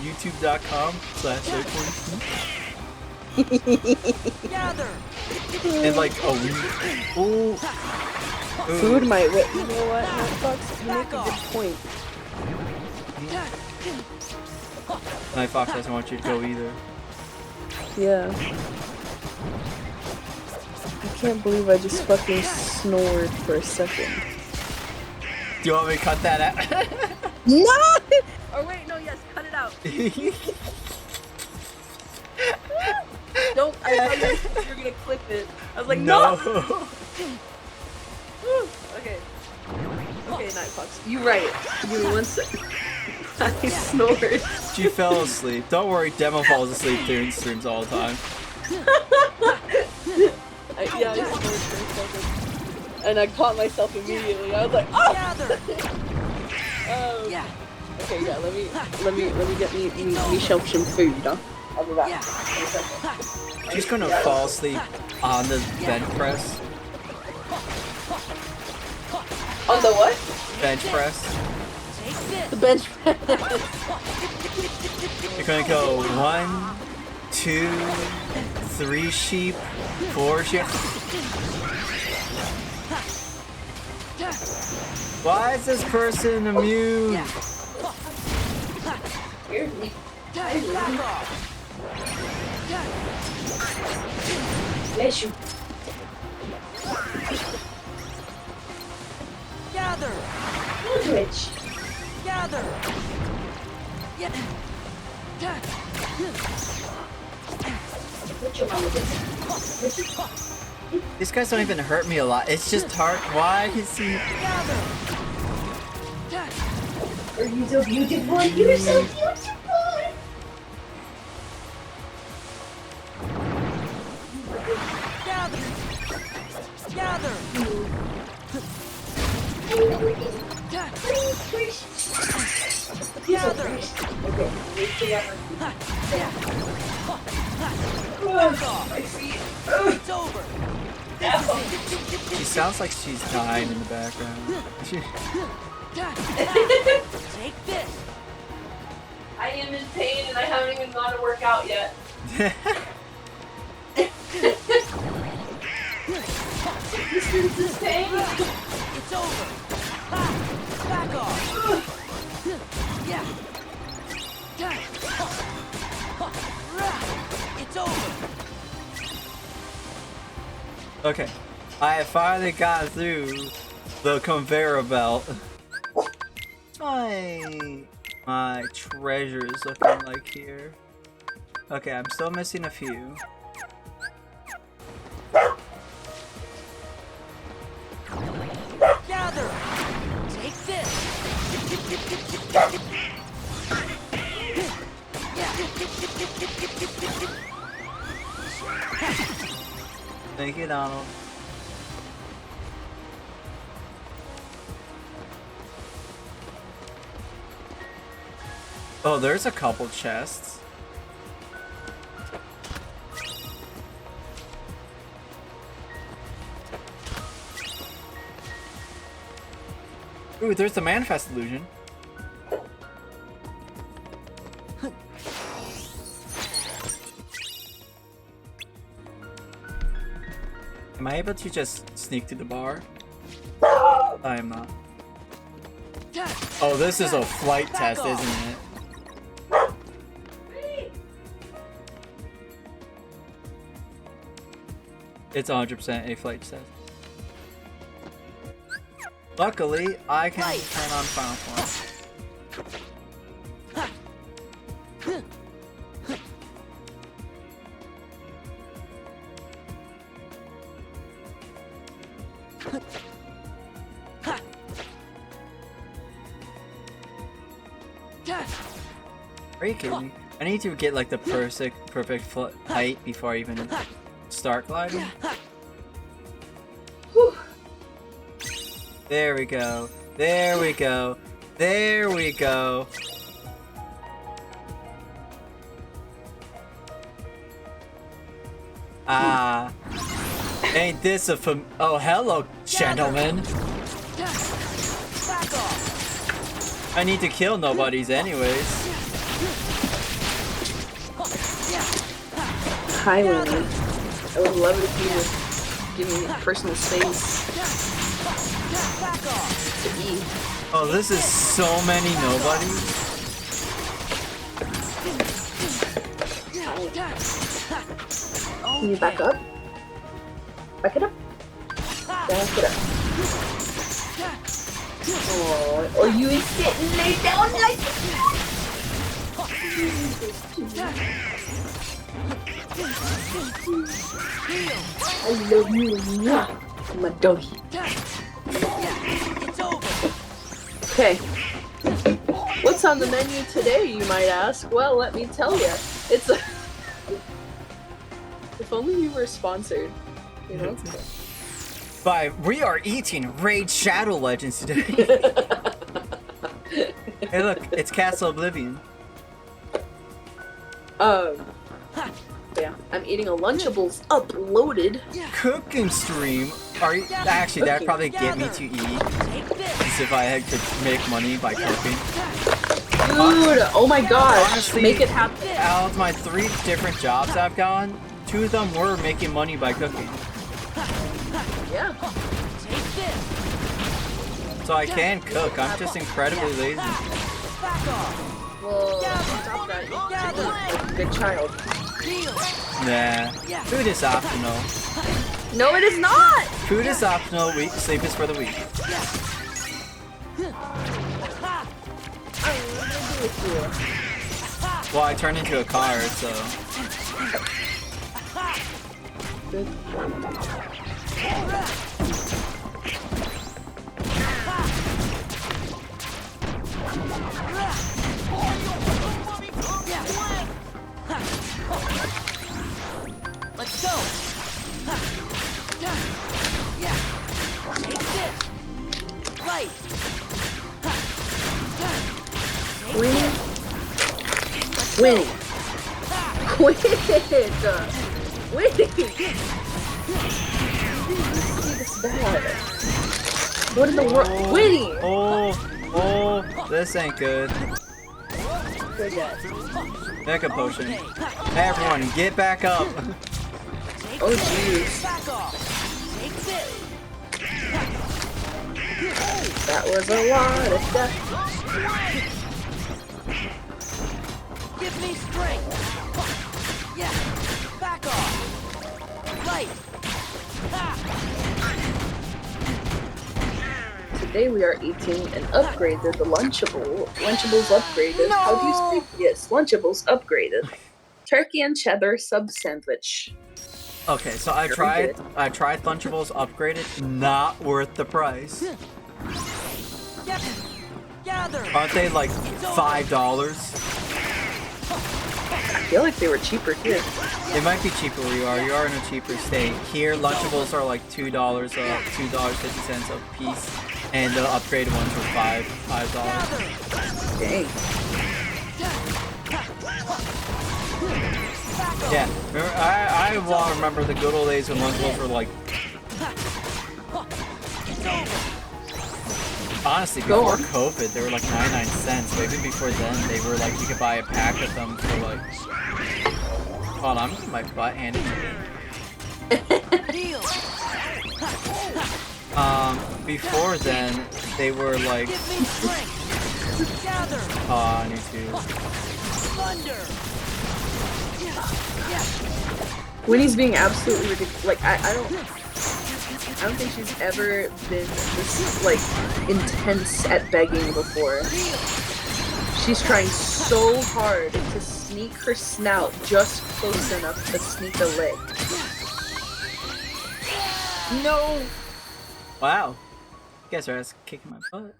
youtube.com/Soy42 in like a week. Ooh. Food might wait. You know what, Nightfox? You make a good point. Nightfox doesn't want you to go either. Yeah. I can't believe I just fucking snored for a second. Do you want me to cut that out? No! Or wait, no, yes, cut it out. Don't, I thought you were gonna clip it. I was like, no! Okay. Okay, Nightfox. You're right. Give me 1 second. I snored. She fell asleep. Don't worry, Demo falls asleep during streams all the time. Yeah, I snored for a second. And I caught myself immediately. I was like, oh! Gather. Okay, yeah, let me get myself some food, huh? I'll be back. She's gonna fall asleep on the bench press. On the what? Bench press. The bench. You're gonna go 1, 2, 3 sheep, 4 sheep. Why is this person immune? Bless you. Gather. Twitch. Gather. These guys don't even hurt me a lot. It's just hard. Why is he? Are you so beautiful? You're so beautiful. Gather. Gather. Gather. It's over. She sounds like she's dying in the background. Take this. I am in pain and I haven't even gone to work out yet. This is pain. It's over. Back off. Yeah. It's over. Okay, I have finally got through the conveyor belt. My treasure is looking like here. Okay, I'm still missing a few. Gather. Take this. Thank you, Donald. Oh, there's a couple chests. Ooh, there's the manifest illusion. Am I able to just sneak to the bar? I am not. Oh, this is a flight test, isn't it? It's 100% a flight test. Luckily, I can turn on Final Form. Are you kidding me? I need to get like the perfect height before I even start gliding. There we go. There we go. There we go. Ah. Ain't this a oh, hello, gentlemen. I need to kill nobodies anyways. Hi, Lily. I would love it if you would give me personal space to eat. Oh, this is so many nobodies. Can you back up? Back it up. Back it up. Oh, or you is sitting lay down like I love you, my doggy. It's over. Okay. What's on the menu today, you might ask? Well, let me tell you. It's a... If only we were sponsored, you know? We are eating Raid Shadow Legends today. Hey look, it's Castle Oblivion. Yeah, I'm eating a Lunchables uploaded. Cooking stream? Are you actually that'd probably get me to eat? As if I could make money by cooking. Dude, oh my gosh, Honestly, make it happen. Out of my 3 different jobs I've gone, 2 of them were making money by cooking. Yeah. So I can cook, I'm just incredibly lazy. Well, stop that. Like a good child. Nah, food is optional. No, it is not! Food is optional, sleep is for the weak. Well, I turned into a car, so... Let's go. Yeah. Take this. Right. Winning. Winning. Quit! Winning! This is bad. What in the world? Winning! Oh, this ain't good. Good guys. Mega potion. Hey everyone, get back up. Oh jeez. Back off. Take this. That was a lot of stuff. Give me strength. Yeah. Back off. Right. Today we are eating an upgraded Lunchables upgraded. No! How do you speak? Yes, Lunchables upgraded. Turkey and cheddar sub sandwich. Okay, so I tried Lunchables upgraded, not worth the price. Gather. Aren't they like $5? I feel like they were cheaper here. It might be cheaper where you are. You are in a cheaper state. Here, Lunchables are like $2.50 a piece, and the upgraded ones were $5. Dang. Yeah, I remember the good old days when Lunchables were like... Honestly, before COVID, they were like 99 cents. But even before then, they were like, you could buy a pack of them for like... Hold on, I'm getting my butt handed to me. Before then, they were like... I need to... Winnie's being absolutely ridiculous. Like, I don't think she's ever been this, like, intense at begging before. She's trying so hard to sneak her snout just close enough to sneak a lick. No! Wow. You guys are just kicking my butt.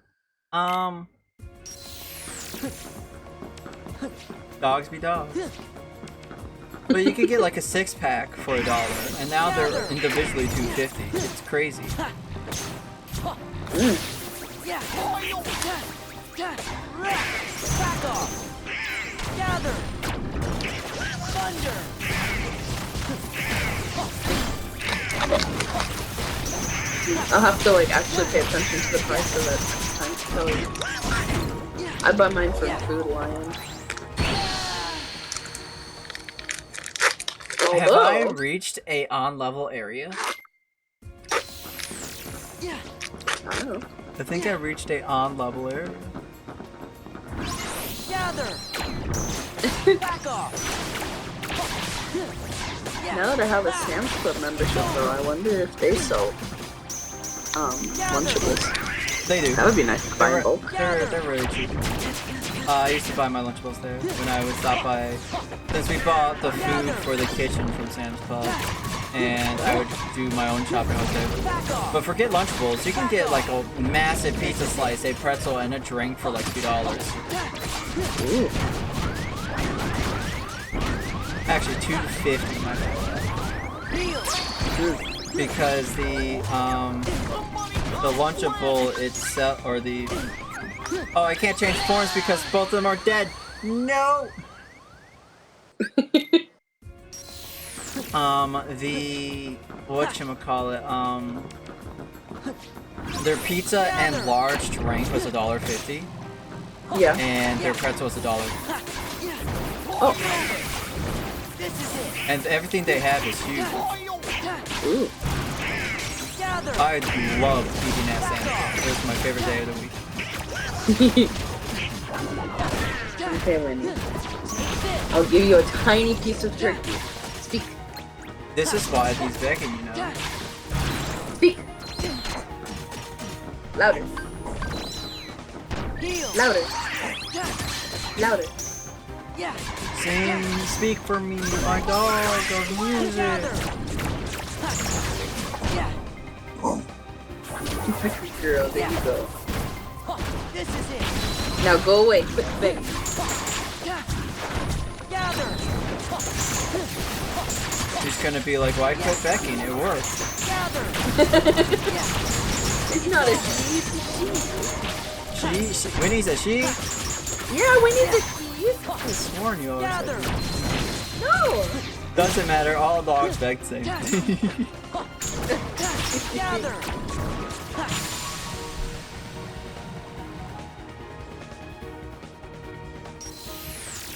Dogs be dogs. But you could get like a 6-pack for $1, and now they're individually $2.50. It's crazy. Back off. Gather. Thunder. I'll have to, like, actually pay attention to the price of it next time to tell you. I buy mine from Food Lion. Have I reached a on-level area? I don't know. I think I reached a on-level area. Gather. Back off. Now that I have a Sam's Club membership, though, I wonder if they sell Lunchables. They do. That would be nice to buy in bulk. They're really cheap. I used to buy my Lunchables there when I would stop by. Since we bought the food for the kitchen from Sam's Club, and I would do my own shopping with it. But forget Lunchables, you can get like a massive pizza slice, a pretzel, and a drink for like $2. Ooh. Actually, $2.50, my bad. Because the Lunchable itself, or the... Oh, I can't change forms because both of them are dead! No! The... Whatchamacallit, their pizza and large drink was $1.50. Yeah. And their pretzel was $1. Oh. And everything they have is huge. Ooh. I love eating that sandwich. It was my favorite day of the week. Okay, Lenny. I'll give you a tiny piece of turkey. Speak. This is why he's begging, you know. Speak. Louder. Louder. Louder. Sing, speak for me, my dog of music. Girl, there you go. This is it. Now go away. Quit begging. Gather. He's gonna be like, why quit begging? It worked. Gather. It's not a she, it's a She? Winnie's a she? she. Yeah, Winnie's a she. I sworn you always said Gather. that. No. Doesn't matter, all dogs beg the same. Gather.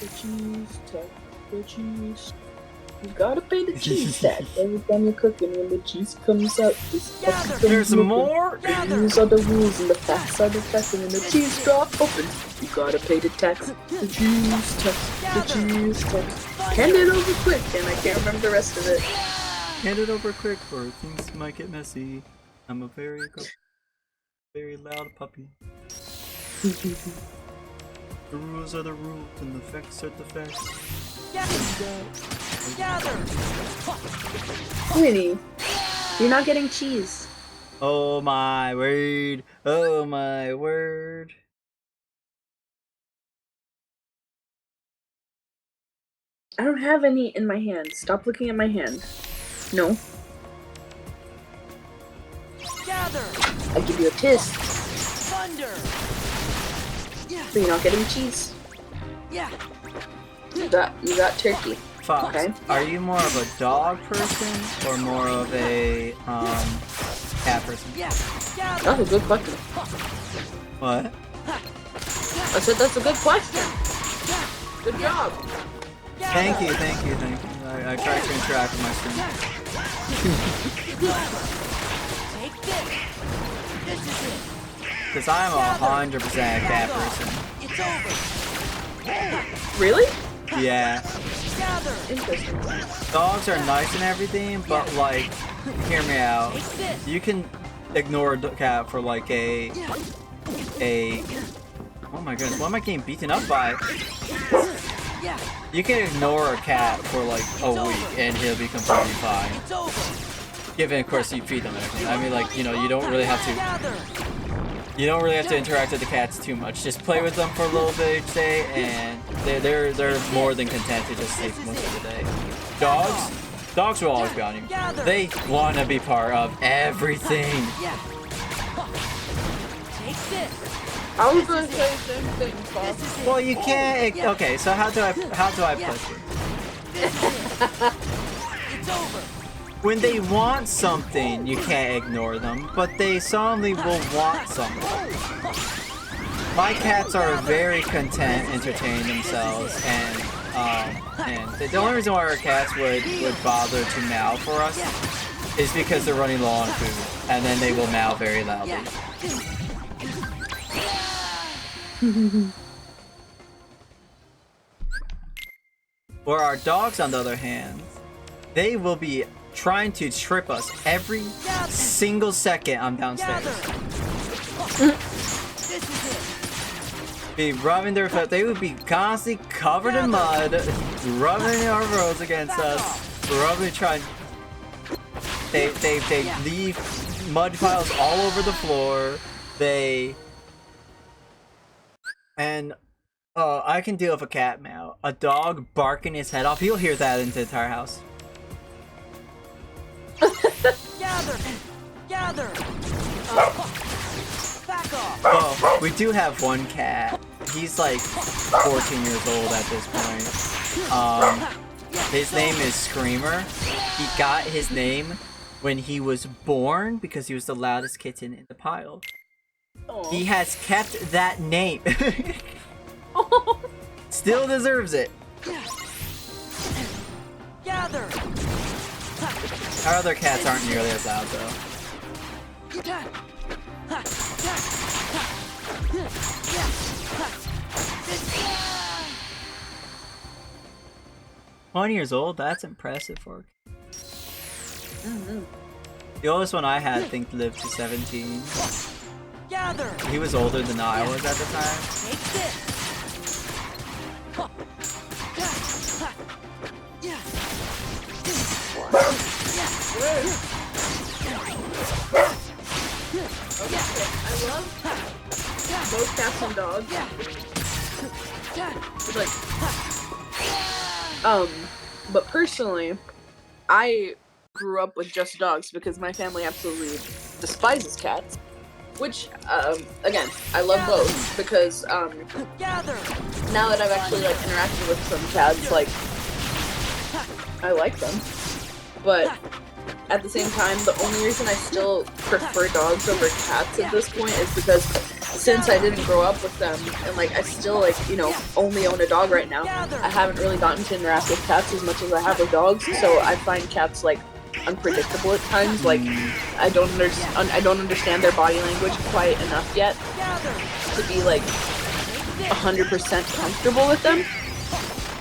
The cheese tax, the cheese. You gotta pay the cheese tax every time you're cooking. When the cheese comes out, this puppy There's comes more? The rules are the rules and the facts are the facts. And when the cheese drop open, you gotta pay the tax. The cheese tax, the cheese tax. Hand it over quick, and I can't remember the rest of it. Hand it over quick or things might get messy. I'm a very loud puppy. The rules are the rules and the facts are the facts. Gather. Winnie, you're not getting cheese. Oh my word. Oh my word. I don't have any in my hand. Stop looking at my hand. No. Gather. I give you a kiss. Thunder. So you're not getting cheese. Yeah. You got turkey. Fox, Okay. are you more of a dog person or more of a cat person? Yeah. That's a good question. What? I said that's a good question. Good job. Thank you. I try to interact with my stream. Take this. This is it. Because I'm 100% a cat person. It's over. Really? Yeah. Gather. Interesting. Dogs are nice and everything, but like, hear me out. Take this. You can ignore a cat for like a oh my goodness, what am I getting beaten up by? Yeah. You can ignore a cat for like a week and he'll be completely fine. It's over. Given of course you feed them and everything. I mean, like, you know, you don't really have to interact with the cats too much. Just play with them for a little bit each day and they're more than content to just sleep most of the day. Dogs will always be on you. They want to be part of everything. Yeah. Take this. I was gonna say the same thing, Bob. Well, you can't. Okay, so how do I put it? It's over. When they want something, you can't ignore them, but they suddenly will want something. My cats are very content, entertaining themselves, and the only reason why our cats would bother to meow for us is because they're running low on food, and then they will meow very loudly. For our dogs, on the other hand, they will be trying to trip us every single second I'm downstairs. Be rubbing their foot. They would be constantly covered in mud, rubbing our roads against us, trying. They leave mud piles all over the floor. I can deal with a cat meow. A dog barking his head off, you'll hear that in the entire house. Gather! Gather! Back off! Well, we do have one cat. He's like 14 years old at this point. His name is Screamer. He got his name when he was born because he was the loudest kitten in the pile. Aww. He has kept that name. Still deserves it. Gather! Our other cats aren't nearly as loud though. 20 years old? That's impressive for The oldest one I had, I think, lived to 17. Gather! He was older than I was at the time. Take this! I love both cats and dogs. But personally, I grew up with just dogs because my family absolutely despises cats. Which, again, I love both because, now that I've actually, like, interacted with some cats, like, I like them. But at the same time, the only reason I still prefer dogs over cats at this point is because since I didn't grow up with them, and, like, I still, like, you know, only own a dog right now, I haven't really gotten to interact with cats as much as I have with dogs, so I find cats, like, unpredictable at times. Like, I don't understand their body language quite enough yet to be, like, 100% comfortable with them.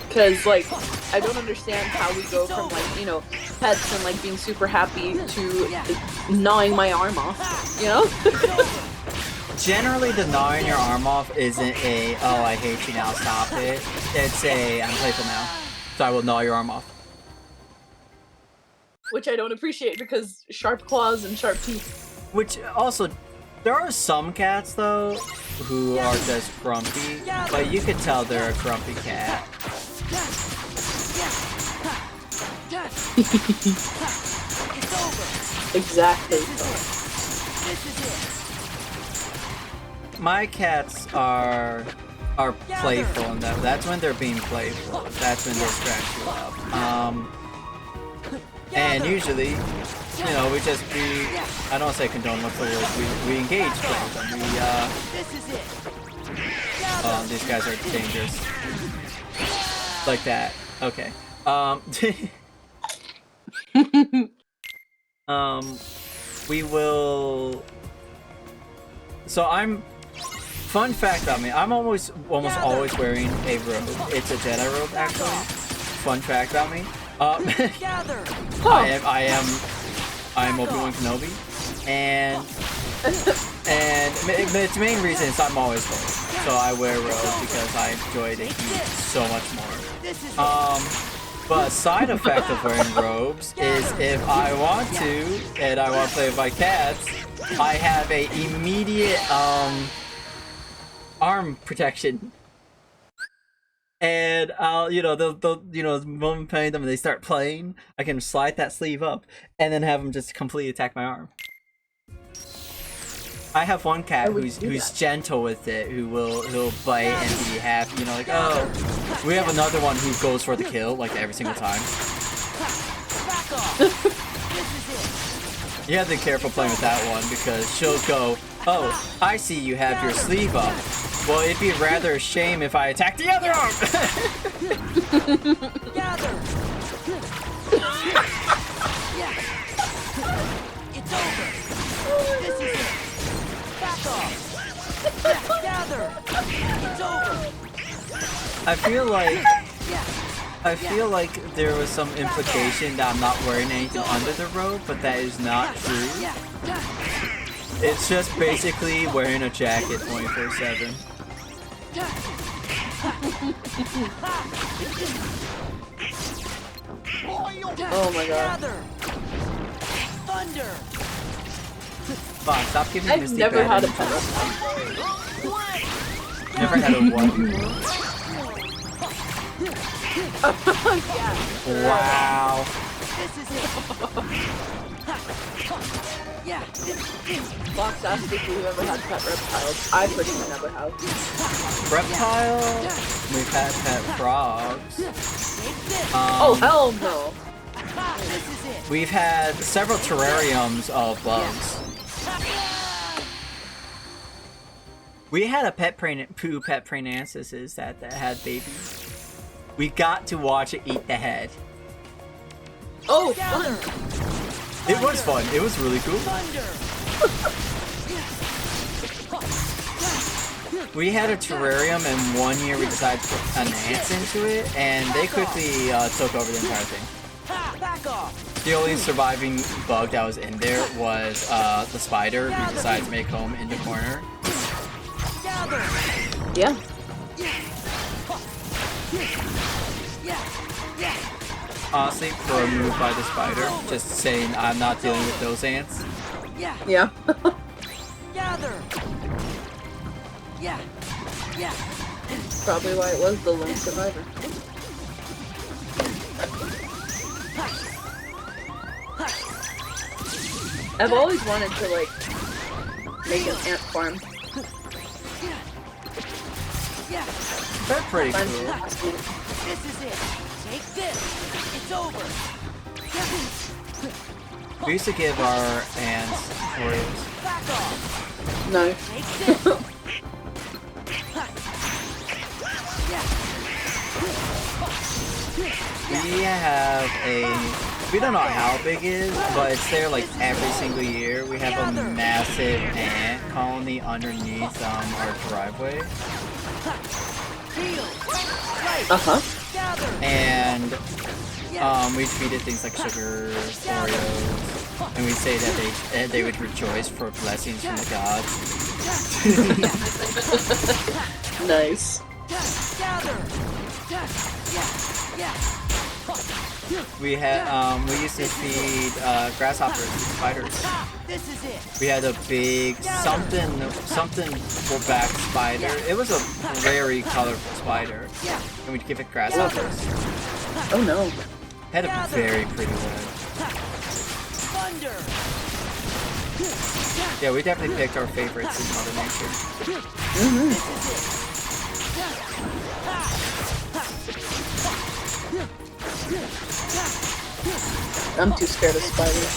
Because, like, I don't understand how we go from, like, you know, pets and, like, being super happy to gnawing my arm off, you know? Generally, the gnawing your arm off isn't a, oh, I hate you now, stop it. It's a, I'm playful now, so I will gnaw your arm off. Which I don't appreciate because sharp claws and sharp teeth. Which, also, there are some cats, though, who are just grumpy, but you could tell they're a grumpy cat. Exactly. My cats are playful, and that's when they're being playful. That's when they scratch you up. And usually, you know, we I don't want to say condone what's the word, we engage with them. These guys are dangerous. Like that. Okay. We will... So fun fact about me, I'm almost always wearing a robe. It's a Jedi robe, actually. Fun fact about me. I am Obi-Wan Kenobi, and its main reason is I'm always cold, so I wear robes because I enjoy the heat so much more. But a side effect of wearing robes is if I want to, and I want to play with my cats, I have a immediate arm protection. And I'll, you know, they'll, you know, the moment I'm playing them and they start playing, I can slide that sleeve up and then have them just completely attack my arm. I have one cat who's gentle with it, who'll bite and be happy, you know, like, oh. We have another one who goes for the kill, like, every single time. You have to be careful playing with that one because she'll go, oh, I see you have your sleeve up. Well, it'd be rather a shame if I attacked the other arm! Gather! It's over! This is it! Back off! Gather! It's over! I feel like there was some implication that I'm not wearing anything under the robe, but that is not true. It's just basically wearing a jacket 24/7. Oh my god. Thunder. Fuck, stop giving me I've Misty never bad had a energy. pet reptile. Never had a what? Yeah. Wow. This is it. Yeah. Fox asked if we've ever had pet reptiles. I personally never have. Reptile. We've had pet frogs. Take this. Oh, hell no. This is it. We've had several terrariums of bugs. We had a pet Praenansis that had babies. We got to watch it eat the head. Oh, Gather. fun. It was fun. It was really cool. Thunder. We had a terrarium, and one year we decided to put an ants into it, and they quickly took over the entire thing. Ha, back off. The only surviving bug that was in there was the spider, who decided to make home in the corner. Gather. Yeah. Honestly, for a move by the spider, just saying I'm not dealing with those ants. Yeah. Yeah. Gather. Yeah. Yeah. Probably why it was the lone survivor. I've always wanted to, like, make an ant farm. Yeah. They're pretty Find cool. some aspen. This is it. Take this. It's over. We used to give our ants Oreos. Back off. No. Take this. We have we don't know how big it is, but it's there like every single year. We have a massive ant colony underneath our driveway. Uh-huh. And we feed it things like sugar, Oreos, and we say that they would rejoice for blessings from the gods. Nice. We had we used to feed grasshoppers and spiders. This is it. We had a big something back spider. It was a very colorful spider, and we'd give it grasshoppers. Oh no. Had a very pretty leg. Thunder. Yeah, we definitely picked our favorites in Mother Nature. I'm too scared of spiders.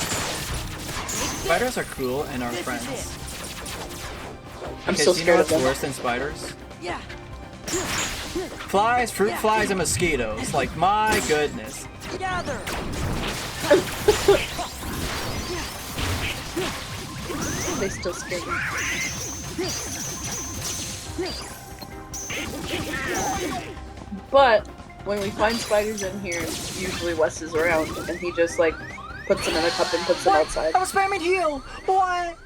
Spiders are cool and our friends. I'm Okay, so do you know scared of what's them. worse than spiders? Yeah. Flies, fruit flies, and mosquitoes. Like, my goodness. Gather. They still scare me. But when we find spiders in here, usually Wes is around, and he just like puts them in a cup and puts them outside. I was spamming heal! What?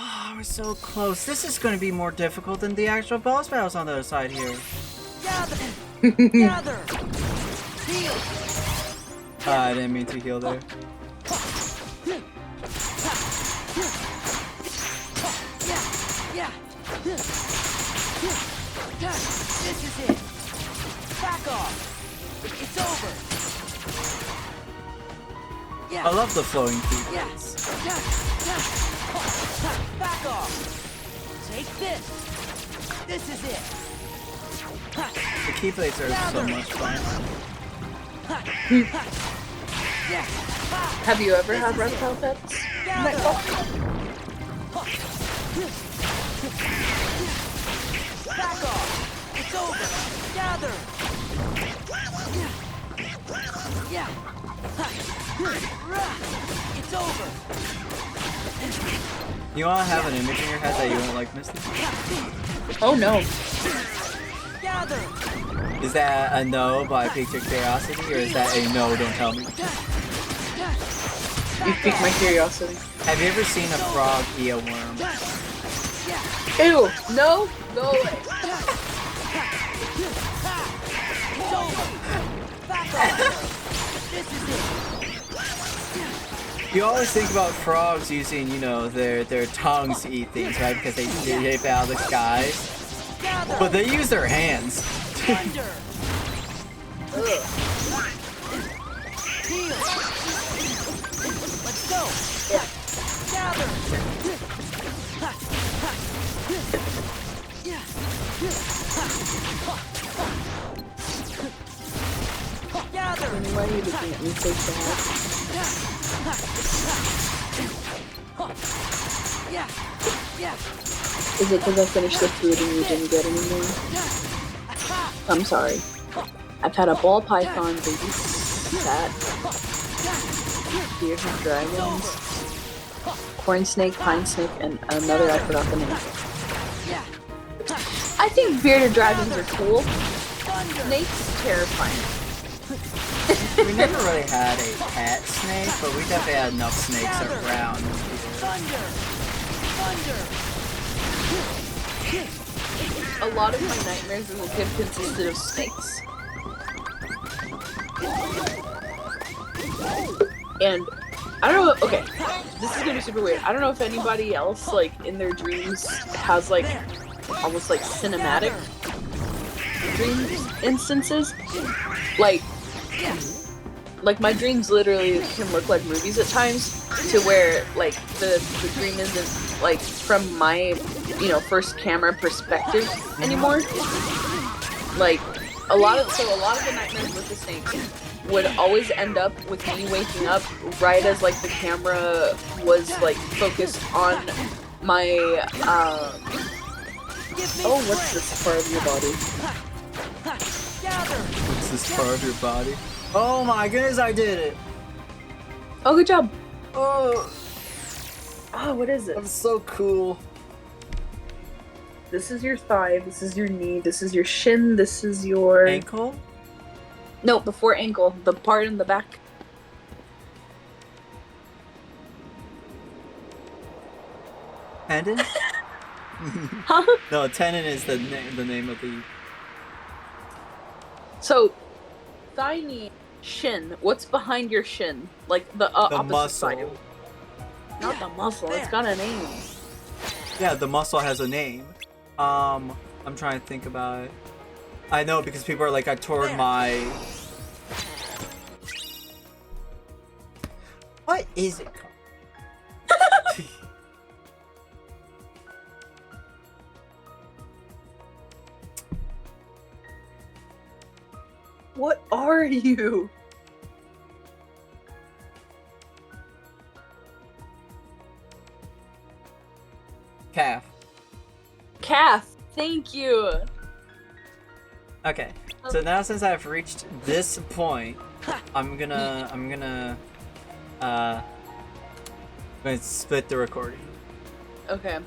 Oh, I was so close. This is going to be more difficult than the actual boss battles on the other side here. Gather. Gather. Heal. I didn't mean to heal there. Yeah. This is it. Back off. It's over. Yeah. I love the flowing feet. Yes. Back off. Take this. This is it. The keyblades are so much fun. Yeah. Have you ever had reptile pets? Gather. Back off. It's over. Gather. Yeah. It's over. You want to have an image in your head that you don't like, Misty? Oh no. Gather. Is that a no by Piqued Your Curiosity, or is that a no, don't tell me? You piqued my curiosity. Have you ever seen a frog eat a worm? Ew! No! Go away. It's over. Back off. This is it. You always think about frogs using, you know, their tongues to eat things, right? Because they shape out of the sky. But they use their hands. Thunder. Heal. Let's go. Gather. Gather. Why are you looking at me so sad? Is it because I finished the food and you didn't get any more? I'm sorry. I've had a ball python, baby cat, bearded dragons, corn snake, pine snake, and another I forgot the name. I think bearded dragons are cool. Snakes terrifying. We never really had a pet snake, but we definitely had enough snakes around. A lot of my nightmares as a kid consisted of snakes. And I don't know, okay, this is gonna be super weird. I don't know if anybody else, like, in their dreams has, like, almost like cinematic dream instances. Like my dreams literally can look like movies at times, to where like the dream isn't like from my, you know, first camera perspective anymore. Like a lot of the nightmares with the snakes would always end up with me waking up right as like the camera was like focused on my oh, what's this part of your body? What's this part of your body? Oh my goodness, I did it! Oh, good job. Oh, What is it? I'm so cool. This is your thigh, this is your knee, this is your shin, this is your... Ankle? No, before ankle. The part in the back. Tendon? Huh? No, tendon is the name of the... So, thigh, knee, shin. What's behind your shin? Like the opposite muscle. side. Not the muscle. It's got a name. Yeah, the muscle has a name. I'm trying to think about it. I know because people are like, I tore my... What is it called? What are you? Calf. Calf. Thank you. Okay, so now since I've reached this point, I'm gonna split the recording. Okay.